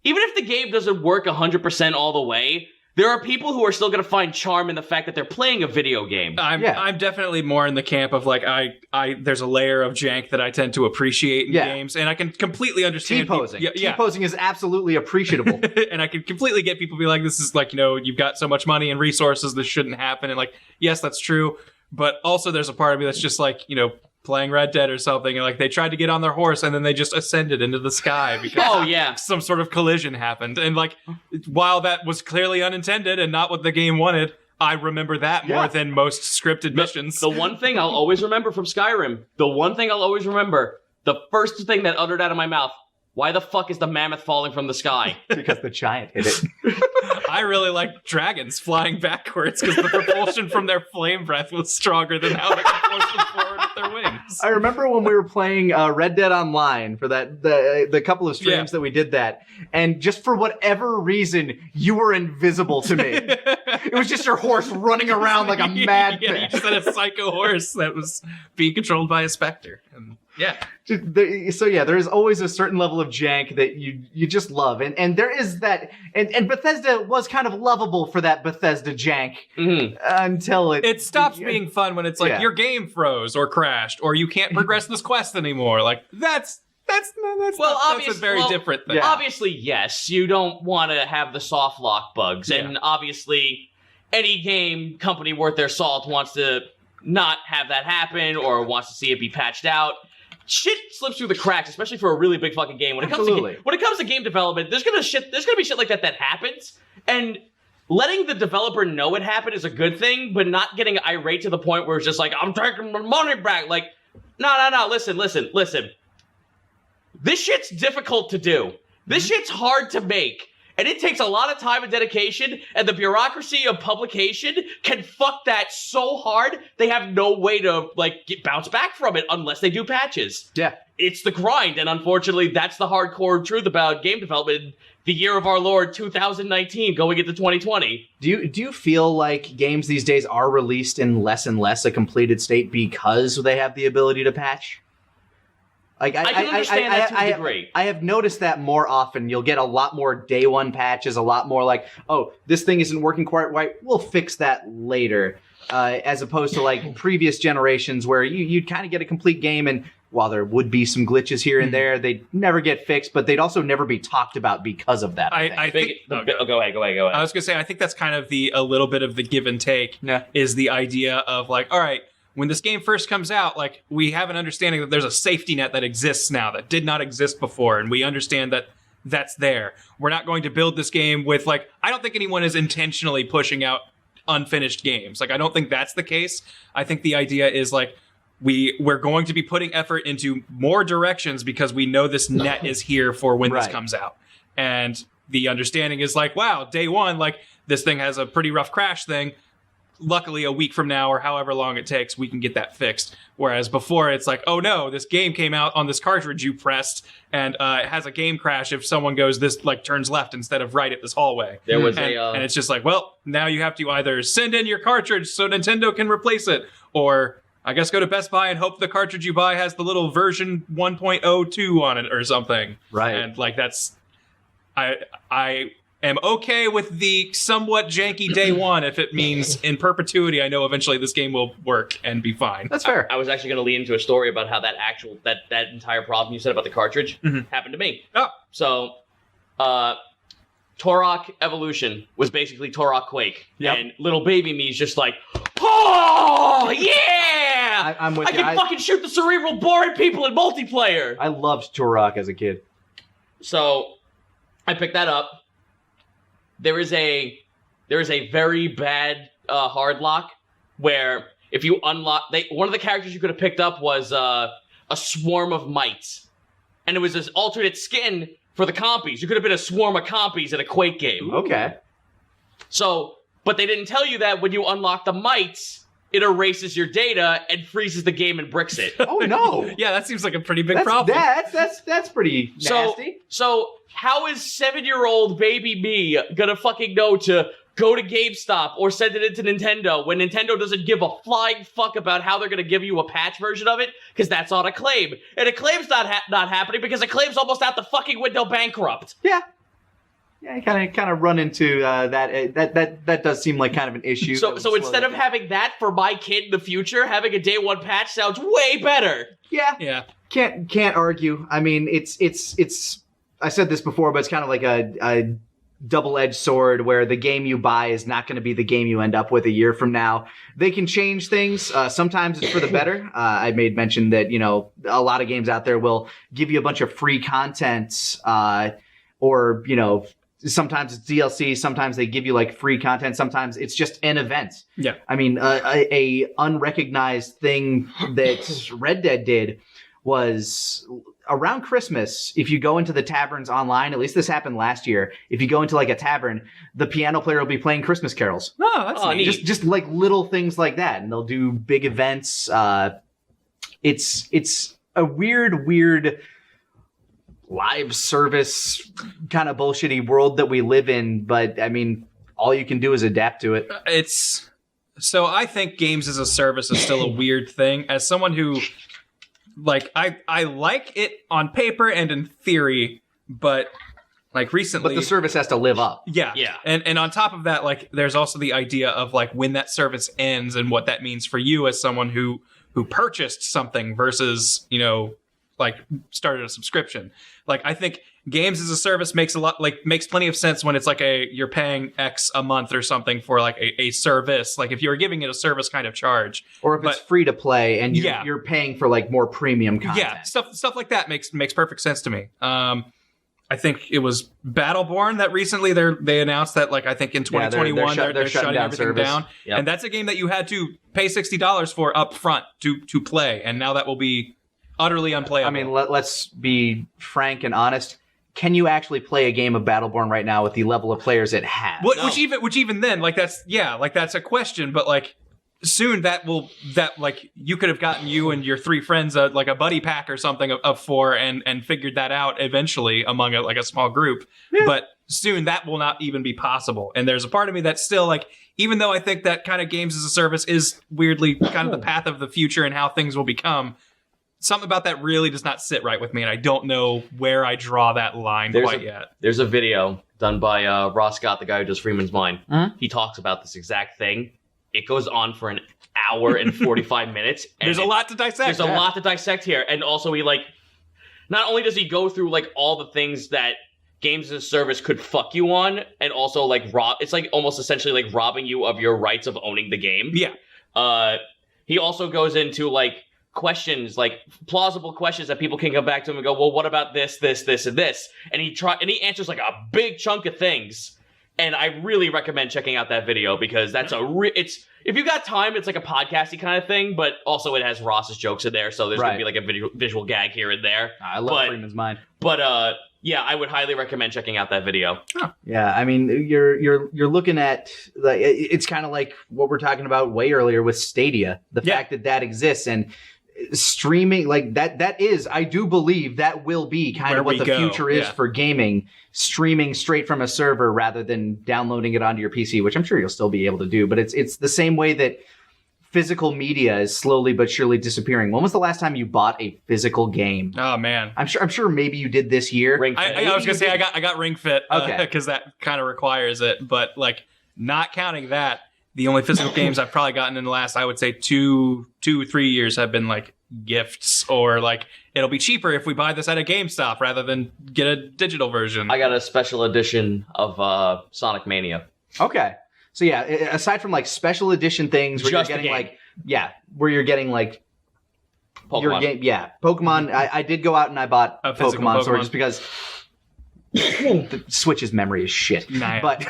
even if the game doesn't work 100% all the way, there are people who are still going to find charm in the fact that they're playing a video game. I'm definitely more in the camp of, like, there's a layer of jank that I tend to appreciate in games, and I can completely understand T-posing. T-posing is absolutely appreciable. And I can completely get people be like, this is like, you know, you've got so much money and resources, this shouldn't happen. And like, yes, that's true. But also there's a part of me that's just like, you know, playing Red Dead or something, and like they tried to get on their horse and then they just ascended into the sky because some sort of collision happened. And like, while that was clearly unintended and not what the game wanted, I remember that more than most scripted missions. The one thing I'll always remember from Skyrim, the first thing that uttered out of my mouth, why the fuck is the mammoth falling from the sky? Because the giant hit it. I really like dragons flying backwards because the propulsion from their flame breath was stronger than how they could force them forward with their wings. I remember when we were playing Red Dead Online for the couple of streams that we did that, and just for whatever reason, you were invisible to me. It was just your horse running around like a mad thing. You just had a psycho horse that was being controlled by a specter. And so there is always a certain level of jank that you just love, and there is that, and Bethesda was kind of lovable for that Bethesda jank until it stops being fun when it's like your game froze or crashed or you can't progress this quest anymore. Like that's a very different thing. Obviously, yes, you don't want to have the soft lock bugs, and obviously any game company worth their salt wants to not have that happen or wants to see it be patched out. Shit slips through the cracks, especially for a really big fucking game. When it comes to game development, there's gonna be shit like that happens, and letting the developer know it happened is a good thing, but not getting irate to the point where it's just like, I'm taking my money back. Like, no, listen. This shit's difficult to do. This shit's hard to make. And it takes a lot of time and dedication, and the bureaucracy of publication can fuck that so hard, they have no way to, like, bounce back from it unless they do patches. Yeah. It's the grind, and unfortunately, that's the hardcore truth about game development, the year of our Lord 2019 going into 2020. Do you feel like games these days are released in less and less a completed state because they have the ability to patch? Like, I can understand that to a degree. I have noticed that more often. You'll get a lot more day one patches, a lot more like, oh, this thing isn't working quite right, we'll fix that later. As opposed to like previous generations where you'd kind of get a complete game, and while there would be some glitches here and there, they'd never get fixed, but they'd also never be talked about because of that. I think go ahead. I was going to say, I think that's kind of a little bit of the give and take is the idea of like, all right, when this game first comes out, like, we have an understanding that there's a safety net that exists now that did not exist before, and we understand that that's there. We're not going to build this game with, like, I don't think anyone is intentionally pushing out unfinished games. Like, I don't think that's the case. I think the idea is, like, we're going to be putting effort into more directions because we know this net is here for when this comes out. And the understanding is, like, wow, day one, like, this thing has a pretty rough crash thing. Luckily, a week from now or however long it takes, we can get that fixed. Whereas before, it's like, oh no, this game came out on this cartridge you pressed, and it has a game crash if someone goes this, like, turns left instead of right at this hallway. There was and it's just like, well, now you have to either send in your cartridge so Nintendo can replace it, or I guess go to Best Buy and hope the cartridge you buy has the little version 1.02 on it or something. Right. And like that's, I am okay with the somewhat janky day one if it means in perpetuity I know eventually this game will work and be fine. That's fair. I was actually going to lead into a story about how that entire problem you said about the cartridge happened to me. Oh. So, Turok Evolution was basically Turok Quake. Yep. And little baby me is just like, oh, yeah! I'm with I can fucking shoot the cerebral boring people in multiplayer! I loved Turok as a kid. So, I picked that up. There is a very bad hard lock where if you unlock... one of the characters you could have picked up was a swarm of mites. and it was this alternate skin for the compies. You could have been a swarm of compies in a Quake game. Okay. So, but they didn't tell you that when you unlock the mites, it erases your data and freezes the game and bricks it. Oh no. Yeah, that seems like a pretty big problem. That's pretty nasty. So how is 7-year-old baby me gonna fucking know to go to GameStop or send it into Nintendo when Nintendo doesn't give a flying fuck about how they're gonna give you a patch version of it? Because that's on Acclaim. And Acclaim's not happening because Acclaim's almost out the fucking window bankrupt. Yeah. Yeah, you kind of run into that does seem like kind of an issue. So instead of having that for my kid in the future, having a day one patch sounds way better. Yeah. Can't argue. I mean, it's I said this before, but it's kind of like a double-edged sword where the game you buy is not going to be the game you end up with a year from now. They can change things. Sometimes it's for the better. I made mention that, a lot of games out there will give you a bunch of free content, or, sometimes it's DLC, sometimes they give you like free content, sometimes it's just an event. Yeah. I mean, a unrecognized thing that Red Dead did was around Christmas, if you go into the taverns online, at least this happened last year, if you go into like a tavern, the piano player will be playing Christmas carols. Oh, that's neat. Just like little things like that. And they'll do big events. It's a weird live service kind of bullshitty world that we live in, but I mean, all you can do is adapt to it. So I think games as a service is still a weird thing. As someone who, like, I like it on paper and in theory, but like recently, but the service has to live up. Yeah. And on top of that, like, there's also the idea of like when that service ends and what that means for you as someone who purchased something versus, like started a subscription. Like, I think games as a service makes plenty of sense when it's like you're paying X a month or something for like a service. Like if you were giving it a service kind of charge, or if it's free to play and you're paying for like more premium content. Yeah, stuff like that makes perfect sense to me. I think it was Battleborn that recently they announced that, like, I think in 2021 they're shutting everything service down. Yep. And that's a game that you had to pay $60 for up front to play, and now that will be utterly unplayable. I mean, let's be frank and honest. Can you actually play a game of Battleborn right now with the level of players it has? No. Which even then, like, that's a question, but like soon you could have gotten you and your 3 friends like a buddy pack or something of 4 and figured that out eventually among a small group. Yeah. But soon that will not even be possible. And there's a part of me that's still like, even though I think that kind of games as a service is weirdly kind of the path of the future and how things will become, something about that really does not sit right with me, and I don't know where I draw that line yet. There's a video done by Ross Scott, the guy who does Freeman's Mind. Mm-hmm. He talks about this exact thing. It goes on for an hour and 45 minutes. And there's a lot to dissect. There's a lot to dissect here. And also he not only does he go through like all the things that games as a service could fuck you on, and also like it's like almost essentially like robbing you of your rights of owning the game. Yeah. He also goes into like questions, like plausible questions that people can come back to him and go, well, what about this, and this? And he answers like a big chunk of things. And I really recommend checking out that video because that's if you got time, it's like a podcasty kind of thing, but also it has Ross's jokes in there, so there's going to be like a visual gag here and there. I love Freeman's Mind. But yeah, I would highly recommend checking out that video. Huh. Yeah, I mean, you're looking at it's kind of like what we're talking about way earlier with Stadia, the fact that exists, and streaming like that is, I do believe that will be kind of what the future is for gaming, streaming straight from a server rather than downloading it onto your PC, which I'm sure you'll still be able to do, but it's the same way that physical media is slowly but surely disappearing. When was the last time you bought a physical game? Oh man, I'm sure maybe you did this year. I was gonna say I got Ring Fit, because that kind of requires it, but like not counting that, the only physical games I've probably gotten in the last, I would say 2-3 years have been like gifts, or like it'll be cheaper if we buy this at a GameStop rather than get a digital version. I got a special edition of Sonic Mania. Okay. So yeah, aside from like special edition things where you're getting like Pokemon. Pokemon. I did go out and I bought a Pokemon Sword just because the Switch's memory is shit. Nah. But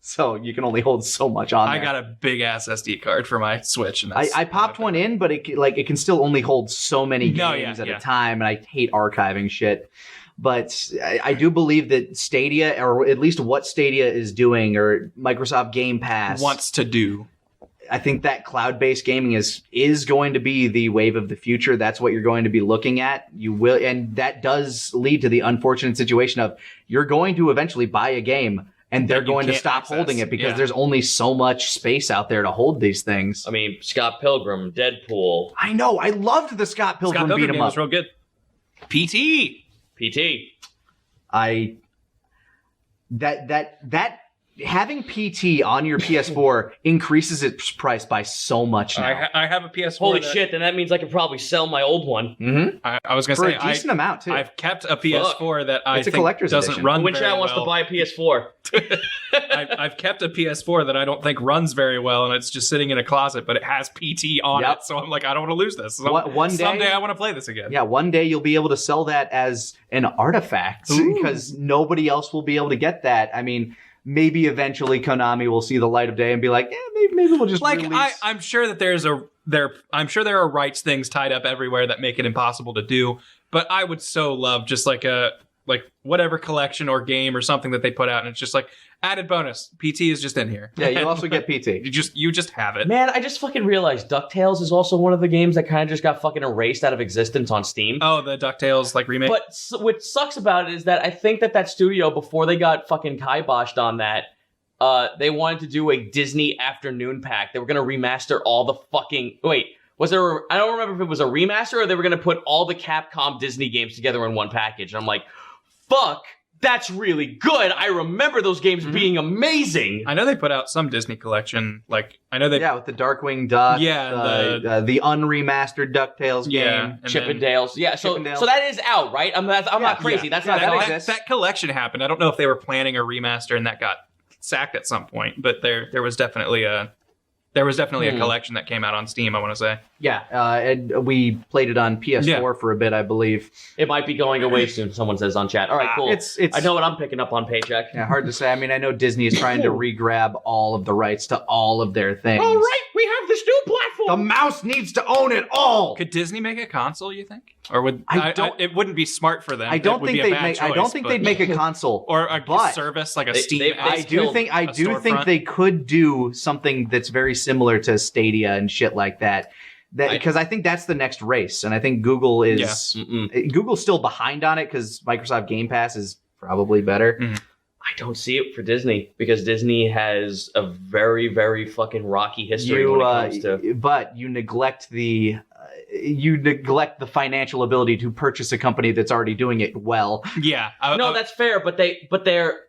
So you can only hold so much on there. I got a big ass SD card for my Switch, and I popped one in, but it can still only hold so many games at a time, and I hate archiving shit. But I do believe that Stadia, or at least what Stadia is doing, or Microsoft Game Pass wants to do. I think that cloud-based gaming is going to be the wave of the future. That's what you're going to be looking at. You will, and that does lead to the unfortunate situation of you're going to eventually buy a game, and they're going to stop holding it because there's only so much space out there to hold these things. I mean, Scott Pilgrim, Deadpool. I know. I loved the Scott Pilgrim beat 'em game up. was real good. PT. That having PT on your PS4 increases its price by so much now. I have a PS4. Holy shit! Then that means I could probably sell my old one. Mm-hmm. I was gonna For say a decent amount too. I've kept a PS4 that I it's a think collector's doesn't edition. run Winchell very wants well. to buy a PS4. I've kept a PS4 that I don't think runs very well, and it's just sitting in a closet, but it has PT on it. So I'm like, I don't want to lose this. So someday I want to play this again. Yeah, one day you'll be able to sell that as an artifact because nobody else will be able to get that. I mean, maybe eventually Konami will see the light of day and be like, maybe we'll just release. I'm sure that I'm sure there are rights things tied up everywhere that make it impossible to do. But I would so love just like whatever collection or game or something that they put out, and it's just like added bonus. PT is just in here. Yeah, you also get PT. You just have it. Man, I just fucking realized Ducktales is also one of the games that kind of just got fucking erased out of existence on Steam. Oh, the Ducktales remake. But what sucks about it is that I think that studio, before they got fucking kiboshed on that, they wanted to do a Disney afternoon pack. They were going to remaster all the fucking... Wait, I don't remember if it was a remaster or they were going to put all the Capcom Disney games together in one package. And I'm like, fuck, that's really good. I remember those games being amazing. I know they put out some Disney collection. I know they... Yeah, with the Darkwing Duck. Yeah. The unremastered DuckTales game. Chippendales. Yeah, so that is out, right? I'm not crazy. Yeah. That's not out. That collection happened. I don't know if they were planning a remaster and that got sacked at some point, but there was definitely a collection that came out on Steam, I want to say. Yeah, and we played it on PS4 for a bit, I believe. It might be going away soon, someone says on chat. All right, cool. It's I know what I'm picking up on Paycheck. Yeah, hard to say. I mean, I know Disney is trying to re-grab all of the rights to all of their things. All right, we have this new platform. The mouse needs to own it all. Could Disney make a console, you think? Or would it wouldn't be smart for them? I don't think they'd make a console or a service like a Steam. I do think they could do something that's very similar to Stadia and shit like that. Because I think that's the next race, and I think Google is Google's still behind on it because Microsoft Game Pass is probably better. Mm-hmm. I don't see it for Disney because Disney has a very, very fucking rocky history when it comes to. But you neglect the financial ability to purchase a company that's already doing it well. Yeah, no, that's fair. But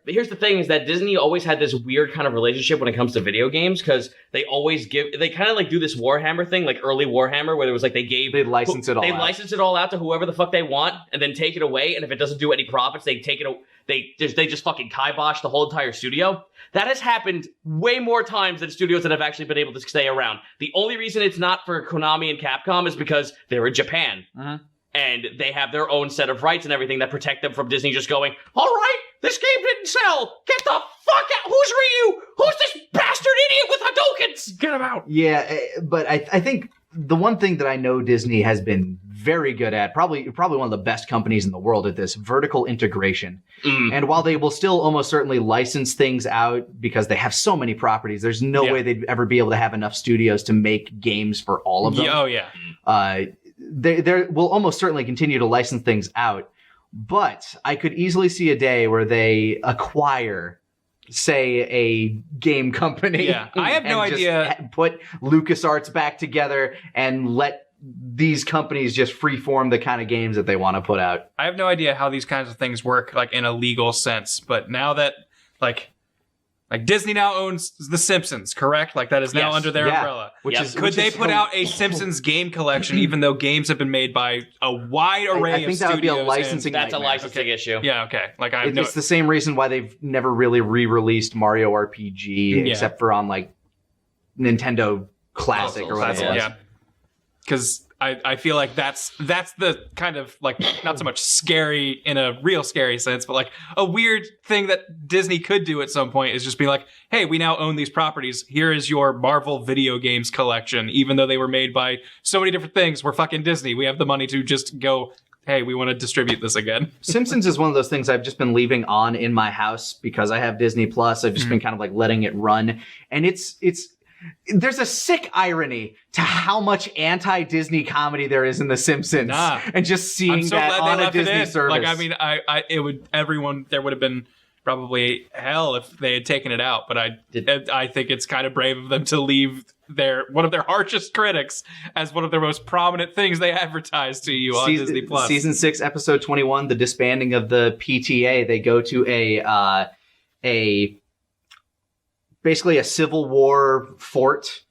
here's the thing: is that Disney always had this weird kind of relationship when it comes to video games because they kind of do this Warhammer thing, like early Warhammer, where it was like they'd license it all out to whoever the fuck they want, and then take it away. And if it doesn't do any profits, they take it. They just fucking kibosh the whole entire studio. That has happened way more times than studios that have actually been able to stay around. The only reason it's not for Konami and Capcom is because they're in Japan. Mm-hmm. And they have their own set of rights and everything that protect them from Disney just going, all right, this game didn't sell. Get the fuck out. Who's Ryu? Who's this bastard idiot with Hadoukens? Get him out. Yeah, but I think the one thing that I know Disney has been very good at, probably one of the best companies in the world at this, vertical integration. And while they will still almost certainly license things out because they have so many properties, there's no way they'd ever be able to have enough studios to make games for all of them. Oh, yeah. They will almost certainly continue to license things out. But I could easily see a day where they acquire, say, a game company. Yeah, I have no idea. Put LucasArts back together and let these companies just freeform the kind of games that they want to put out. I have no idea how these kinds of things work, in a legal sense. But now that, Disney now owns The Simpsons, correct? That is now under their umbrella. Could they put out a Simpsons game collection, even though games have been made by a wide array of studios? I think that would be a licensing That's a licensing issue. Yeah, okay. It's the same reason why they've never really re-released Mario RPG, except for on, Nintendo Classic or whatever. Yeah. Because I feel like that's the kind of like not so much scary in a real scary sense, but like a weird thing that Disney could do at some point is just be like, hey, we now own these properties. Here is your Marvel video games collection. Even though they were made by so many different things, we're fucking Disney. We have the money to just go, hey, we want to distribute this again. Simpsons is one of those things I've just been leaving on in my house because I have Disney Plus. I've just been kind of like letting it run. And there's a sick irony to how much anti-Disney comedy there is in The Simpsons, and just seeing that on a Disney service. Like, I mean, there would have been probably hell if they had taken it out, but I think it's kind of brave of them to leave one of their harshest critics as one of their most prominent things they advertise to you on Disney Plus. Season 6, episode 21, the disbanding of the PTA. They go to basically a Civil War fort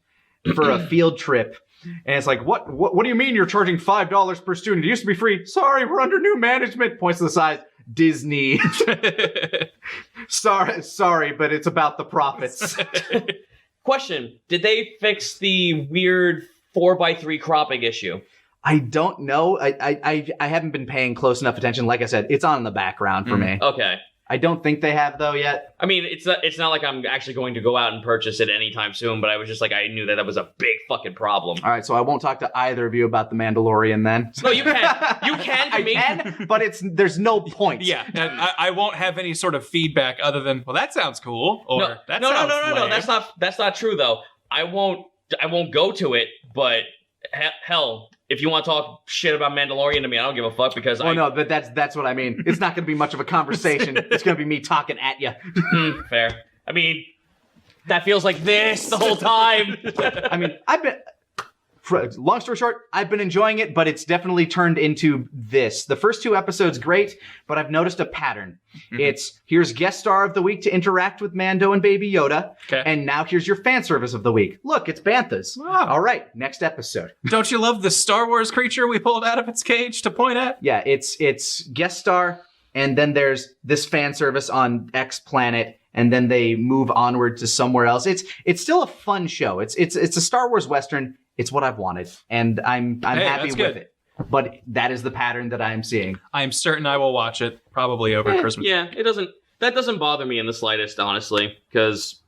for a field trip. And it's like, what do you mean you're charging $5 per student? It used to be free. Sorry, we're under new management. Points to the side. Disney. Sorry, but it's about the profits. Question. Did they fix the weird 4x3 cropping issue? I don't know. I haven't been paying close enough attention. Like I said, it's on in the background for me. Okay. I don't think they have, though, yet. I mean, it's not like I'm actually going to go out and purchase it anytime soon, but I was just like, I knew that was a big fucking problem. All right, so I won't talk to either of you about The Mandalorian then. No, you can. You can to me. I can, but there's no point. Yeah, and I won't have any sort of feedback other than, well, that sounds cool, or no, that no, sounds no, that's not true, though. I won't go to it, but hell, if you want to talk shit about Mandalorian to me, I don't give a fuck because no, but that's what I mean. It's not going to be much of a conversation. It's going to be me talking at you. Fair. I mean, that feels like this the whole time. I mean, long story short, I've been enjoying it, but it's definitely turned into this. The first 2 episodes, great, but I've noticed a pattern. It's, here's guest star of the week to interact with Mando and Baby Yoda, and now here's your fan service of the week. Look, it's Banthas. Wow. All right, next episode. Don't you love the Star Wars creature we pulled out of its cage to point at? Yeah, it's guest star, and then there's this fan service on X planet, and then they move onward to somewhere else. It's still a fun show. It's a Star Wars Western. It's what I've wanted, and I'm happy with it. But that is the pattern that I'm seeing. I'm certain I will watch it, probably over Christmas. Yeah, that doesn't bother me in the slightest, honestly, because,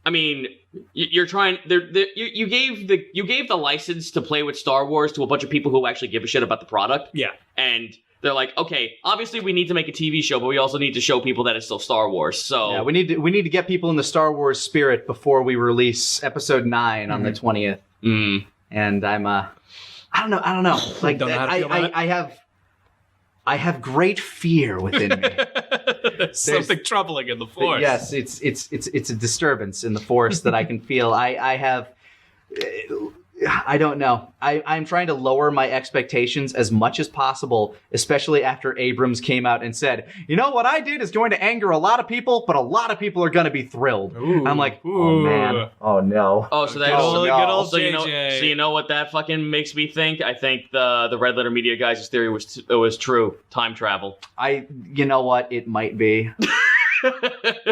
I mean, you're trying. You gave the license to play with Star Wars to a bunch of people who actually give a shit about the product. Yeah, and they're like, okay, obviously we need to make a TV show, but we also need to show people that it's still Star Wars. So yeah, we need to get people in the Star Wars spirit before we release Episode 9 on the 20th. And I'm I don't know. Like don't know how to feel about it. I have great fear within me. There's something troubling in the Force. Yes, it's a disturbance in the Force that I can feel. I don't know. I'm trying to lower my expectations as much as possible, especially after Abrams came out and said, you know, what I did is going to anger a lot of people, but a lot of people are going to be thrilled. Ooh, I'm like, oh, man. Oh, no. Oh, so that's good old so JJ. you know what that fucking makes me think? I think the Red Letter Media guys' theory was true. Time travel. You know what? It might be.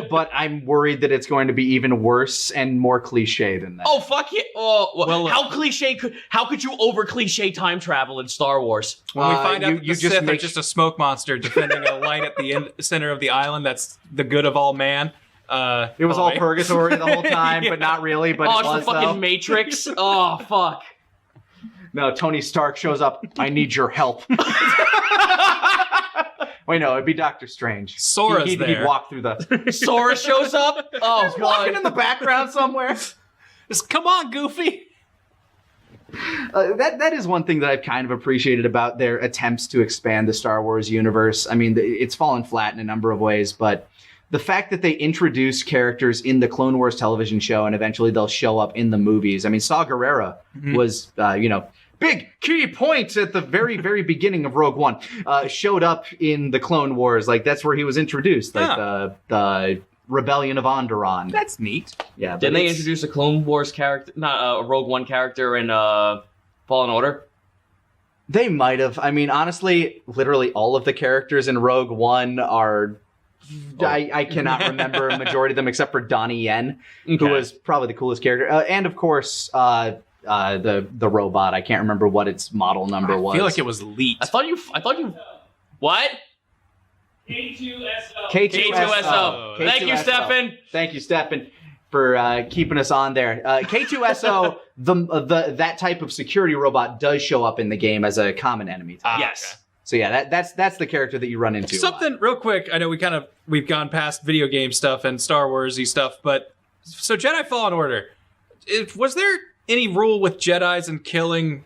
But I'm worried that it's going to be even worse and more cliche than that. Oh, fuck yeah. Oh, well, how could you over cliche time travel in Star Wars? When we find out that the Sith are just a smoke monster defending a light at the center of the island that's the good of all man. It was all purgatory the whole time, but not really. But it's the fucking Matrix. Oh, fuck. No, Tony Stark shows up. I need your help. Wait, no, it'd be Doctor Strange. Sora's there. He'd walk through the... Sora shows up? Oh, he's walking in the background somewhere. Just, come on, Goofy. That is one thing that I've kind of appreciated about their attempts to expand the Star Wars universe. I mean, it's fallen flat in a number of ways, but the fact that they introduce characters in the Clone Wars television show and eventually they'll show up in the movies. I mean, Saw Gerrera was, big key point at the very, very beginning of Rogue One, showed up in the Clone Wars. Like, that's where he was introduced, like the Rebellion of Onderon. That's neat. Yeah. Didn't they introduce a Clone Wars character, not a Rogue One character in Fallen Order? They might have. I mean, honestly, literally all of the characters in Rogue One are... I cannot remember a majority of them except for Donnie Yen, who was probably the coolest character. And, of course... the robot. I can't remember what its model number was. I feel like it was Leet. I thought you. What? K2SO. K2SO. Thank you, Stefan. Thank you, Stefan, for keeping us on there. K2SO, that type of security robot does show up in the game as a common enemy. Yes. Okay. So yeah, that's the character that you run into. Something real quick. I know we've gone past video game stuff and Star Warsy stuff, but so Jedi Fallen Order, was there any rule with Jedis and killing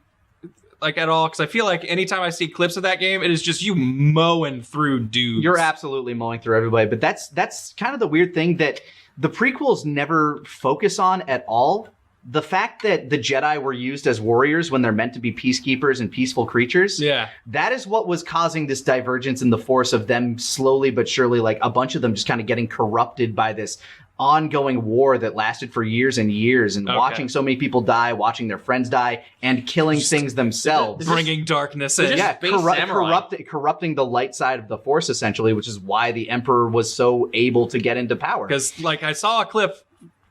like at all? Because I feel like anytime I see clips of that game, it is just you mowing through dudes. You're absolutely mowing through everybody, but that's kind of the weird thing that the prequels never focus on at all. The fact that the Jedi were used as warriors when they're meant to be peacekeepers and peaceful creatures, that is what was causing this divergence in the Force of them slowly but surely, like a bunch of them just kind of getting corrupted by this ongoing war that lasted for years and years, and watching so many people die, watching their friends die, and killing things themselves. Bringing darkness in. Yeah, corrupting the light side of the Force, essentially, which is why the Emperor was so able to get into power. Because, like, I saw a clip,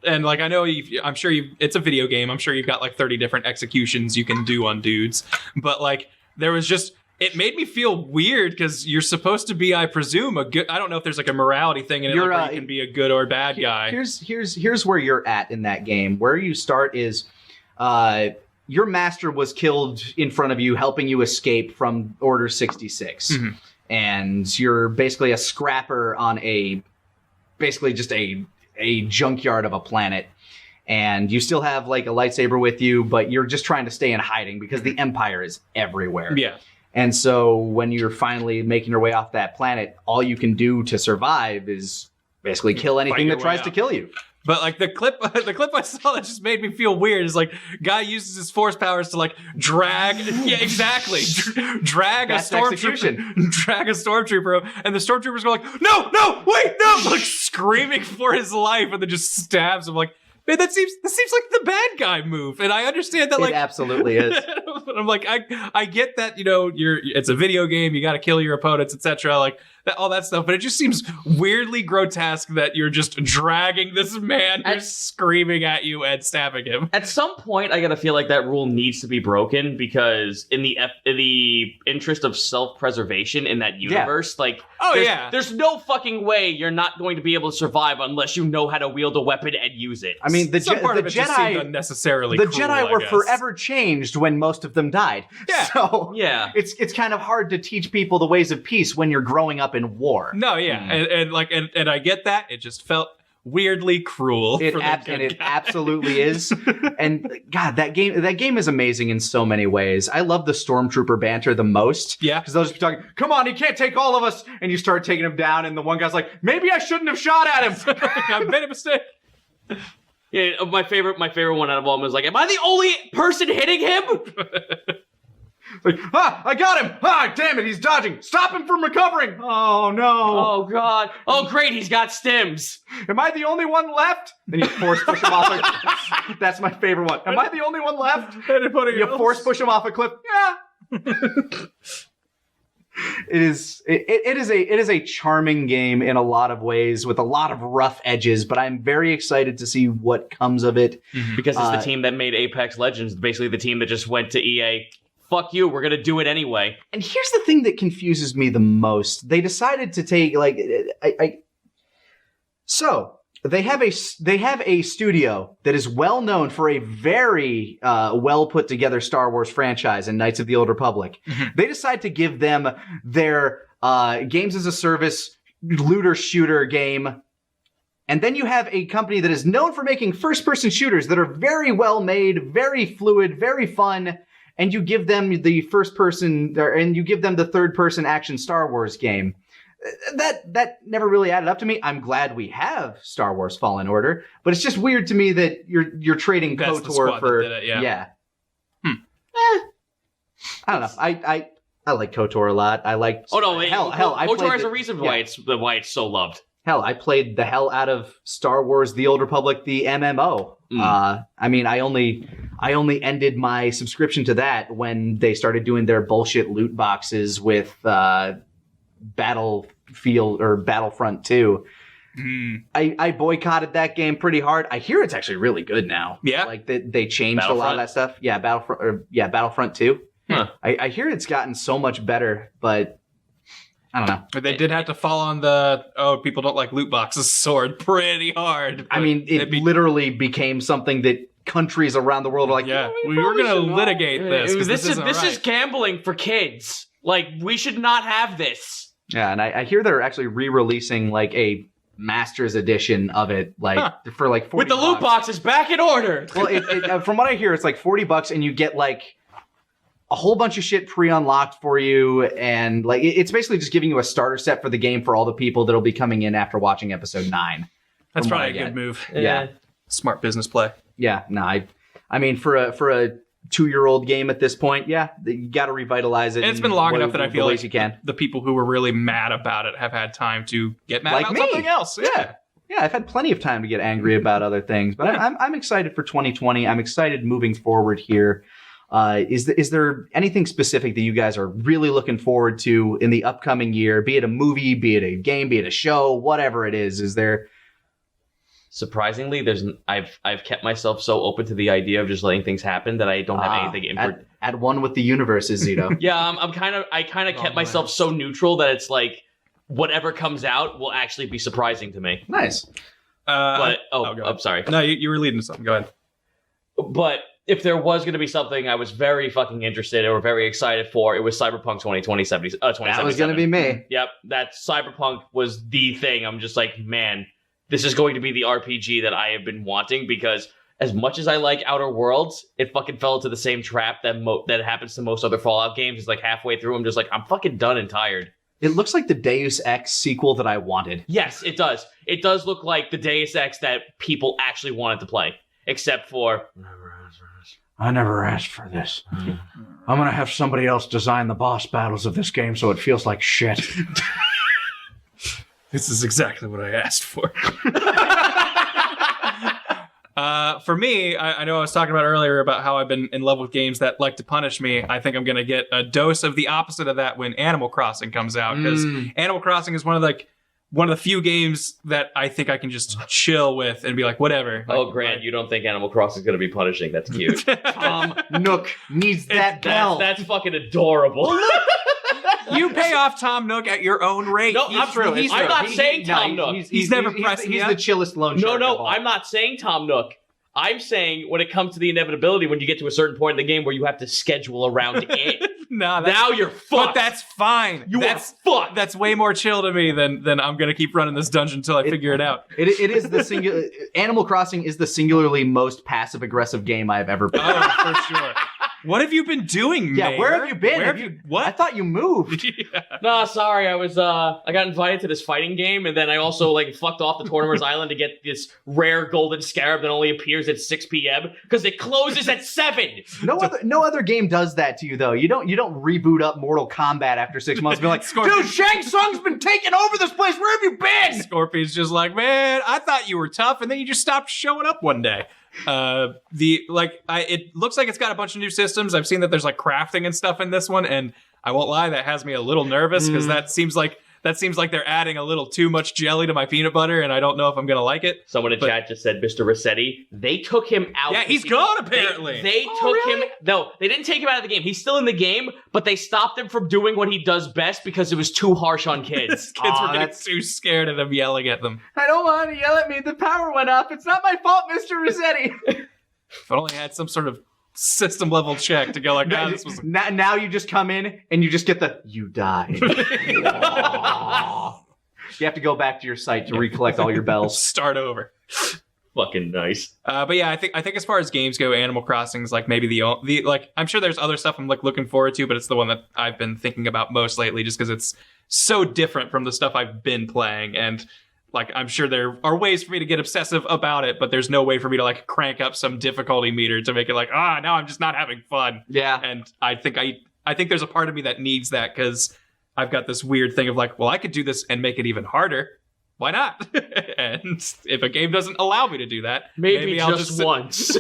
and, like, I know I'm sure it's a video game. I'm sure you've got, like, 30 different executions you can do on dudes. But, like, there was just... It made me feel weird because you're supposed to be, I presume, a good... I don't know if there's, like, a morality thing in it, where you can be a good or bad guy. Here's where you're at in that game. Where you start is... your master was killed in front of you, helping you escape from Order 66. Mm-hmm. And you're basically a scrapper on basically just a junkyard of a planet. And you still have like a lightsaber with you, but you're just trying to stay in hiding because the Empire is everywhere. Yeah. And so when you're finally making your way off that planet, all you can do to survive is basically kill anything that tries to kill you. But like the clip I saw that just made me feel weird is like guy uses his force powers to like drag drag a stormtrooper, and the stormtroopers go like no wait no, like screaming for his life, and then just stabs him. Like, man, that seems like the bad guy move, and I understand that. Like, it absolutely is. But I'm like, I get that, you know, it's a video game, you got to kill your opponents, etc. Like all that stuff, but it just seems weirdly grotesque that you're just dragging this man who's screaming at you and stabbing him. At some point, I gotta feel like that rule needs to be broken, because in the interest of self-preservation in that universe, there's no fucking way you're not going to be able to survive unless you know how to wield a weapon and use it. I mean, the Jedi just seemed unnecessarily the cruel, Jedi were forever changed when most of them died. Yeah. So it's kind of hard to teach people the ways of peace when you're growing up in war. No, and I get that. It just felt weirdly cruel. It absolutely is. And God, that game is amazing in so many ways. I love the stormtrooper banter the most. Yeah, because they'll just be talking, "Come on, he can't take all of us," and you start taking him down, and the one guy's like, "Maybe I shouldn't have shot at him. I made a mistake." Yeah, my favorite one out of all of them was like, "Am I the only person hitting him?" Like, I got him! Damn it, he's dodging! Stop him from recovering! Oh, no! Oh, God. Oh, great, he's got stims. Am I the only one left? Then you force push him off a... That's my favorite one. Am I the only one left? You force push him off a cliff. Yeah! It is a charming game in a lot of ways, with a lot of rough edges, but I'm very excited to see what comes of it. Because it's the team that made Apex Legends, basically the team that just went to EA. Fuck you, we're gonna do it anyway. And here's the thing that confuses me the most. They decided to take, like, So, they have a studio that is well known for a very well put together Star Wars franchise in Knights of the Old Republic. Mm-hmm. They decide to give them their games as a service looter shooter game. And then you have a company that is known for making first person shooters that are very well made, very fluid, very fun. And you give them the third person action Star Wars game. That never really added up to me. I'm glad we have Star Wars Fallen Order, but it's just weird to me that you're trading KOTOR for I don't know. I like KOTOR a lot. I like KOTOR has a reason why it's so loved. Hell, I played the hell out of Star Wars The Old Republic, the MMO. I mean, I only ended my subscription to that when they started doing their bullshit loot boxes with Battlefield or Battlefront 2. I boycotted that game pretty hard. I hear it's actually really good now. Yeah. Like they changed a lot of that stuff. Yeah, Battlefront 2. Huh. I hear it's gotten so much better, but I don't know. But they did have to fall on people don't like loot boxes sword pretty hard. I mean, it literally became something that countries around the world are like, we were going to litigate this. 'Cause This isn't right. is gambling for kids. Like, we should not have this. Yeah, and I hear they're actually re-releasing like a Masters edition of it, like for like $40. With the loot boxes back in order. Well, from what I hear, it's like $40, and you get like a whole bunch of shit pre-unlocked for you, and like it's basically just giving you a starter set for the game for all the people that'll be coming in after watching episode 9. That's probably a good move. Yeah. Smart business play. Yeah, no, I mean for a 2-year-old game at this point, you got to revitalize it. And it's been long enough that I feel like you can. The people who were really mad about it have had time to get mad Like about me. something else. Yeah, I've had plenty of time to get angry about other things, but I'm excited for 2020. I'm excited moving forward here. Is there anything specific that you guys are really looking forward to in the upcoming year? Be it a movie, be it a game, be it a show, whatever it is. Is there? Surprisingly, I've kept myself so open to the idea of just letting things happen that I don't have anything at one with the universe, is Zito. Yeah, I kind of kept myself so neutral that it's like whatever comes out will actually be surprising to me. Nice. But I'm sorry. No, you were leading to something. Go ahead. But if there was going to be something I was very fucking interested or very excited for, it was Cyberpunk 2077. That was going to be me. Yep, that Cyberpunk was the thing. I'm just like, man, this is going to be the RPG that I have been wanting, because as much as I like Outer Worlds, it fucking fell into the same trap that happens to most other Fallout games. It's like halfway through, I'm just like, I'm fucking done and tired. It looks like the Deus Ex sequel that I wanted. Yes, it does. It does look like the Deus Ex that people actually wanted to play, except for... I never asked for this. I'm going to have somebody else design the boss battles of this game so it feels like shit. This is exactly what I asked for. For me, I know I was talking about earlier about how I've been in love with games that like to punish me. I think I'm going to get a dose of the opposite of that when Animal Crossing comes out, because Animal Crossing is one of the few games that I think I can just chill with and be like, whatever. Oh, Grant, you don't think Animal Crossing is going to be punishing? That's cute. Tom Nook needs that bell. That's fucking adorable. You pay off Tom Nook at your own rate. No, I'm not saying Tom Nook. He's never pressed me He's up. the chillest loan shark. No, I'm not saying Tom Nook. I'm saying when it comes to the inevitability, when you get to a certain point in the game where you have to schedule around it. Now you're fucked. But that's fine. That's fucked. That's way more chill to me than I'm going to keep running this dungeon until I figure it out. It is the singular... Animal Crossing is the singularly most passive-aggressive game I've ever played. Oh, for sure. What have you been doing, Yeah, Mayor? where have you been? What? I thought you moved. Yeah. No, sorry. I got invited to this fighting game, and then I also fucked off to Tortimer's Island to get this rare golden scarab that only appears at 6 p.m. because it closes at 7. No other game does that to you, though. You don't reboot up Mortal Kombat after 6 months and be like, dude, Shang Tsung's been taking over this place. Where have you been? Scorpion's just like, man, I thought you were tough, and then you just stopped showing up one day. It looks like it's got a bunch of new systems. I've seen that there's crafting and stuff in this one, and I won't lie, that has me a little nervous because that seems like they're adding a little too much jelly to my peanut butter, and I don't know if I'm gonna like it. Someone in chat just said Mr. Rossetti. They took him out. Yeah, he's gone apparently. They took him. No, they didn't take him out of the game. He's still in the game, but they stopped him from doing what he does best because it was too harsh on kids. Kids were getting too scared of him yelling at them. I don't want to yell at me. The power went up. It's not my fault, Mr. Rossetti. If I only had some sort of system level check to go like, this was... Now you just come in and you just get you died. You have to go back to your site to recollect all your bells. Start over. Fucking nice. But yeah, I think as far as games go, Animal Crossing is maybe the I'm sure there's other stuff I'm looking forward to, but it's the one that I've been thinking about most lately, just because it's so different from the stuff I've been playing, and I'm sure there are ways for me to get obsessive about it, but there's no way for me to crank up some difficulty meter to make it now I'm just not having fun. Yeah. And I think there's a part of me that needs that, because I've got this weird thing of I could do this and make it even harder. Why not? And if a game doesn't allow me to do that, maybe I'll just once.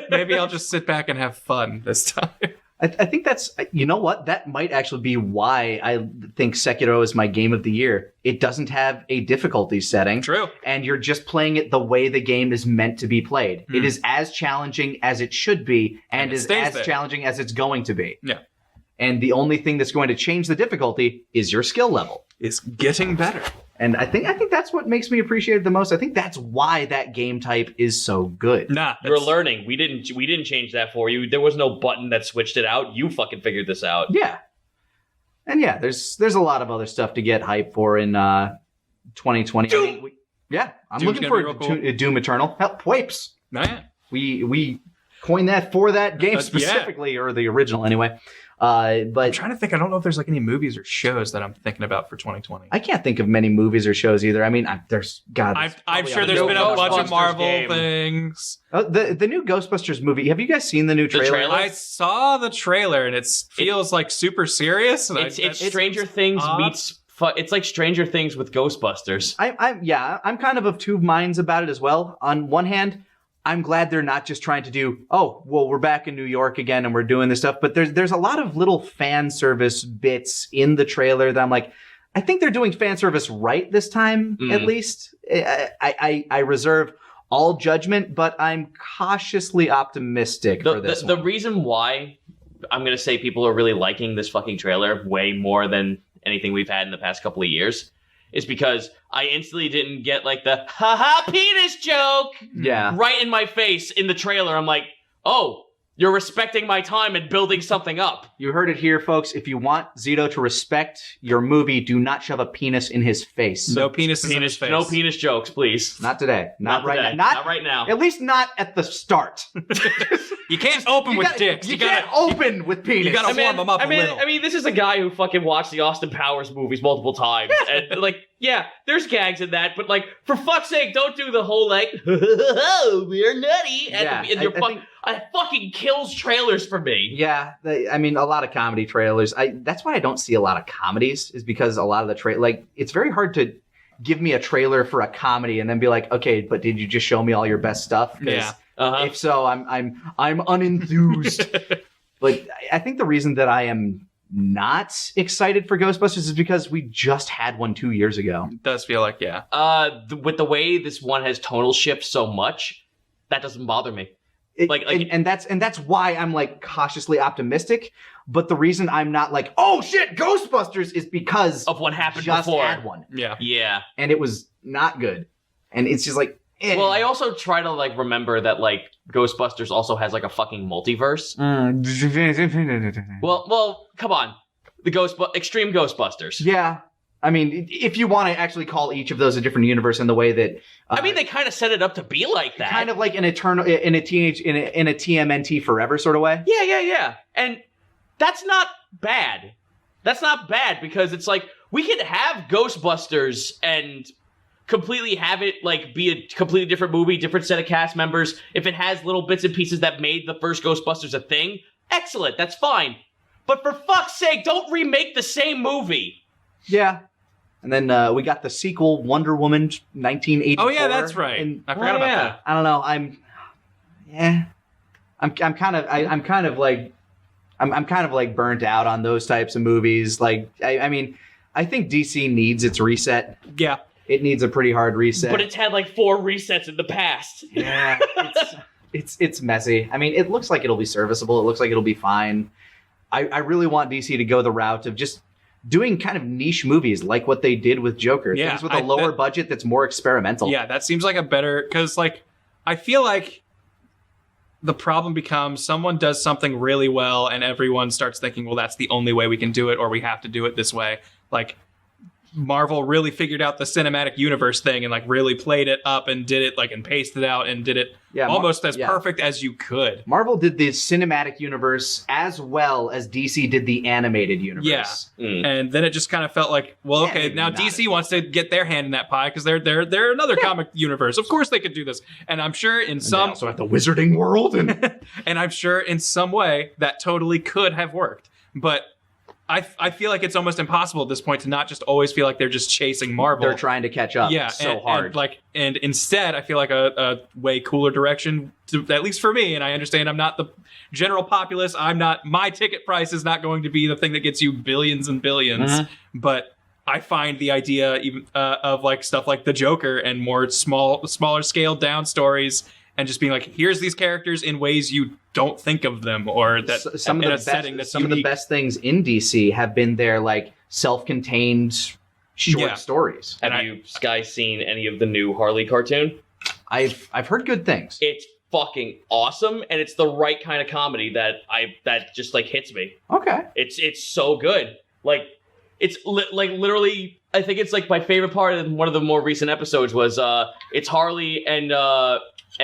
Maybe I'll just sit back and have fun this time. I think that's, you know what? That might actually be why I think Sekiro is my game of the year. It doesn't have a difficulty setting. True. And you're just playing it the way the game is meant to be played. It is as challenging as it should be and is as challenging as it's going to be. Yeah. And the only thing that's going to change the difficulty is your skill level. It's getting better. And I think that's what makes me appreciate it the most. I think that's why that game type is so good. Nah, You're learning. We didn't change that for you. There was no button that switched it out. You fucking figured this out. Yeah. And yeah, there's a lot of other stuff to get hyped for in 2020. Doom! I mean, I'm Doom's looking gonna for be real cool. Doom Eternal. Hell, Wapes. Nah. We coined that for that game specifically, or the original anyway. But I'm trying to think. I don't know if there's like any movies or shows that I'm thinking about for 2020. I can't think of many movies or shows either. I mean, there's God. I'm sure there's been a bunch of Marvel things. The new Ghostbusters movie. Have you guys seen the new trailer? I saw the trailer and it feels like super serious. And It's Stranger Things meets. It's like Stranger Things with Ghostbusters. I'm kind of two minds about it as well. On one hand, I'm glad they're not just trying to do, oh, well, we're back in New York again and we're doing this stuff. But there's a lot of little fan service bits in the trailer that I'm like, I think they're doing fan service right this time, at least. I reserve all judgment, but I'm cautiously optimistic for this one. The reason why I'm going to say people are really liking this fucking trailer way more than anything we've had in the past couple of years is because I instantly didn't get like the haha penis joke right in my face in the trailer. I'm like, oh, you're respecting my time and building something up. You heard it here, folks. If you want Zito to respect your movie, do not shove a penis in his face. No penises in his face. No penis jokes, please. Not today. Not right today. now. Not right now. At least not at the start. You can't open with dicks. You can't open with penis. You gotta warm them up a little. I mean, this is a guy who fucking watched the Austin Powers movies multiple times. And, like, yeah, there's gags in that, but, like, for fuck's sake, don't do the whole, like, we're nutty. And it fucking kills trailers for me. Yeah, I mean, a lot of comedy trailers. That's why I don't see a lot of comedies, is because a lot of the it's very hard to give me a trailer for a comedy and then be like, okay, but did you just show me all your best stuff? Yeah. If so, I'm unenthused. But I think the reason that I am not excited for Ghostbusters is because we just had one 2 years ago. It does feel like, with the way this one has tonal shift so much, that doesn't bother me. And that's why I'm like cautiously optimistic. But the reason I'm not like, oh shit, Ghostbusters, is because of what happened just before. Had one. Yeah. And it was not good. And it's just like, Well, I also try to like remember that like Ghostbusters also has like a fucking multiverse. Well, come on, the Extreme Ghostbusters. Yeah, I mean, if you want to actually call each of those a different universe in the way that, I mean, they kind of set it up to be like that, kind of like in a TMNT Forever sort of way. Yeah, and that's not bad. That's not bad because it's like we could have Ghostbusters and completely have it like be a completely different movie, different set of cast members. If it has little bits and pieces that made the first Ghostbusters a thing, excellent, that's fine. But for fuck's sake, don't remake the same movie. Yeah. And then we got the sequel, Wonder Woman 1984. Oh yeah, that's right. And I forgot about that. I don't know. I'm kind of like burnt out on those types of movies. Like, I mean, I think DC needs its reset. Yeah. It needs a pretty hard reset. But it's had like 4 resets in the past. Yeah. It's messy. I mean, it looks like it'll be serviceable. It looks like it'll be fine. I really want DC to go the route of just doing kind of niche movies like what they did with Joker. Yeah, things with a lower budget that's more experimental. Yeah, that seems like a better... Because, like, I feel like the problem becomes someone does something really well and everyone starts thinking, well, that's the only way we can do it or we have to do it this way. Like, Marvel really figured out the cinematic universe thing and, like, really played it up and did it, like, and paced it out and did it almost as perfect as you could. Marvel did the cinematic universe as well as DC did the animated universe. Yeah. And then it just kind of felt like, well, okay, now DC wants to get their hand in that pie because they're another comic universe. Of course they could do this. And I'm sure in some... also at the Wizarding World. And I'm sure in some way that totally could have worked. But I feel like it's almost impossible at this point to not just always feel like they're just chasing Marvel. They're trying to catch up hard. And instead, I feel like a way cooler direction, at least for me, and I understand I'm not the general populace, my ticket price is not going to be the thing that gets you billions and billions, but I find the idea even of like stuff like the Joker and more smaller scaled down stories, and just being like, here's these characters in ways you don't think of them, or that some of the best things in DC have been their like self-contained short stories. Have you guys seen any of the new Harley cartoon? I've heard good things. It's fucking awesome, and it's the right kind of comedy that just like hits me. Okay, it's so good. Like it's like literally, I think it's like my favorite part of one of the more recent episodes was it's Harley and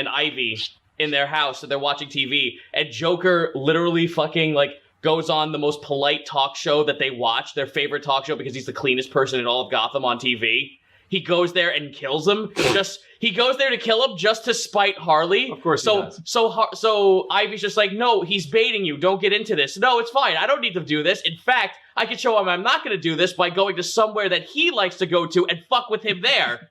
Ivy in their house, and they're watching TV, and Joker literally fucking like goes on the most polite talk show that they watch, their favorite talk show, because he's the cleanest person in all of Gotham on TV. He goes there and kills him. He goes there to kill him just to spite Harley. Of course he does. So Ivy's just like, no, he's baiting you. Don't get into this. No, it's fine. I don't need to do this. In fact, I can show him I'm not going to do this by going to somewhere that he likes to go to and fuck with him there.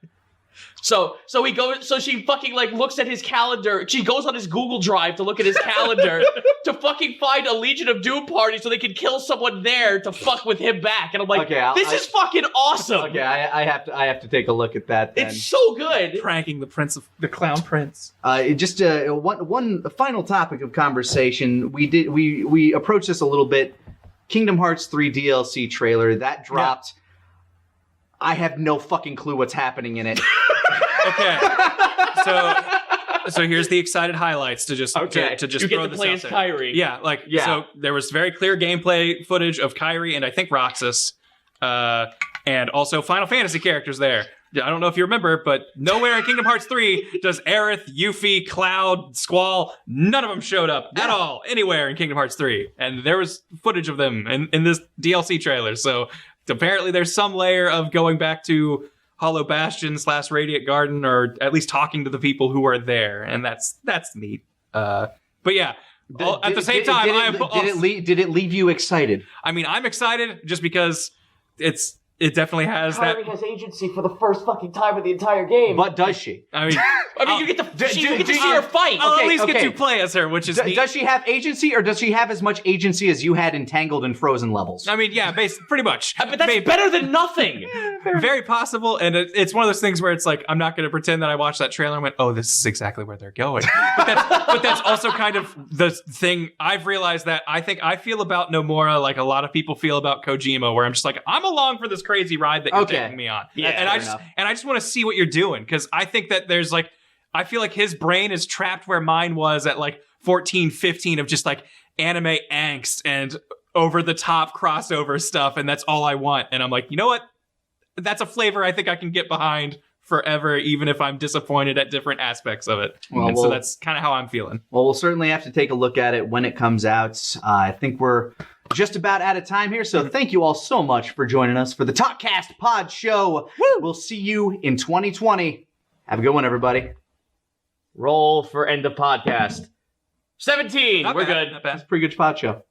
So he goes. So she fucking like looks at his calendar. She goes on his Google Drive to look at his calendar to fucking find a Legion of Doom party so they can kill someone there to fuck with him back. And I'm like, this is fucking awesome. Okay, I have to take a look at that. Then. It's so good. Pranking the Clown Prince. Just one final topic of conversation. We approached this a little bit. Kingdom Hearts 3 DLC trailer that dropped. Yeah. I have no fucking clue what's happening in it. Okay, so here's the excited highlights to just you throw get to this play out as there. Kyrie. Yeah, so there was very clear gameplay footage of Kyrie and I think Roxas, and also Final Fantasy characters there. I don't know if you remember, but nowhere in Kingdom Hearts 3 does Aerith, Yuffie, Cloud, Squall, none of them showed up at all anywhere in Kingdom Hearts 3, and there was footage of them in this DLC trailer. So apparently there's some layer of going back to Hollow Bastion / Radiant Garden, or at least talking to the people who are there, and that's neat. But yeah, at the same time, did it leave you excited? I mean, I'm excited just because it definitely has Kyrie has agency for the first fucking time in the entire game. But does she? I mean, you get to see her fight. I'll at least get to play as her, which is neat. Does she have agency, or does she have as much agency as you had in Tangled and Frozen levels? I mean, yeah, pretty much. But that's better than nothing. Very possible, and it's one of those things where it's like, I'm not going to pretend that I watched that trailer and went, oh, this is exactly where they're going. But that's also kind of the thing I've realized that I think I feel about Nomura like a lot of people feel about Kojima, where I'm just like, I'm along for this crazy ride that you're taking me on. Yeah, and I just want to see what you're doing, because I think that there's like, I feel like his brain is trapped where mine was at like 14, 15 of just like anime angst and over the top crossover stuff, and that's all I want. And I'm like, you know what? That's a flavor I think I can get behind forever, even if I'm disappointed at different aspects of it. So that's kind of how I'm feeling. Well, we'll certainly have to take a look at it when it comes out. I think we're just about out of time here, so thank you all so much for joining us for the Talkcast Podshow. We'll see you in 2020. Have a good one, everybody. Roll for end of podcast. 17. Not We're bad, good. Not bad. That's a pretty good pod show.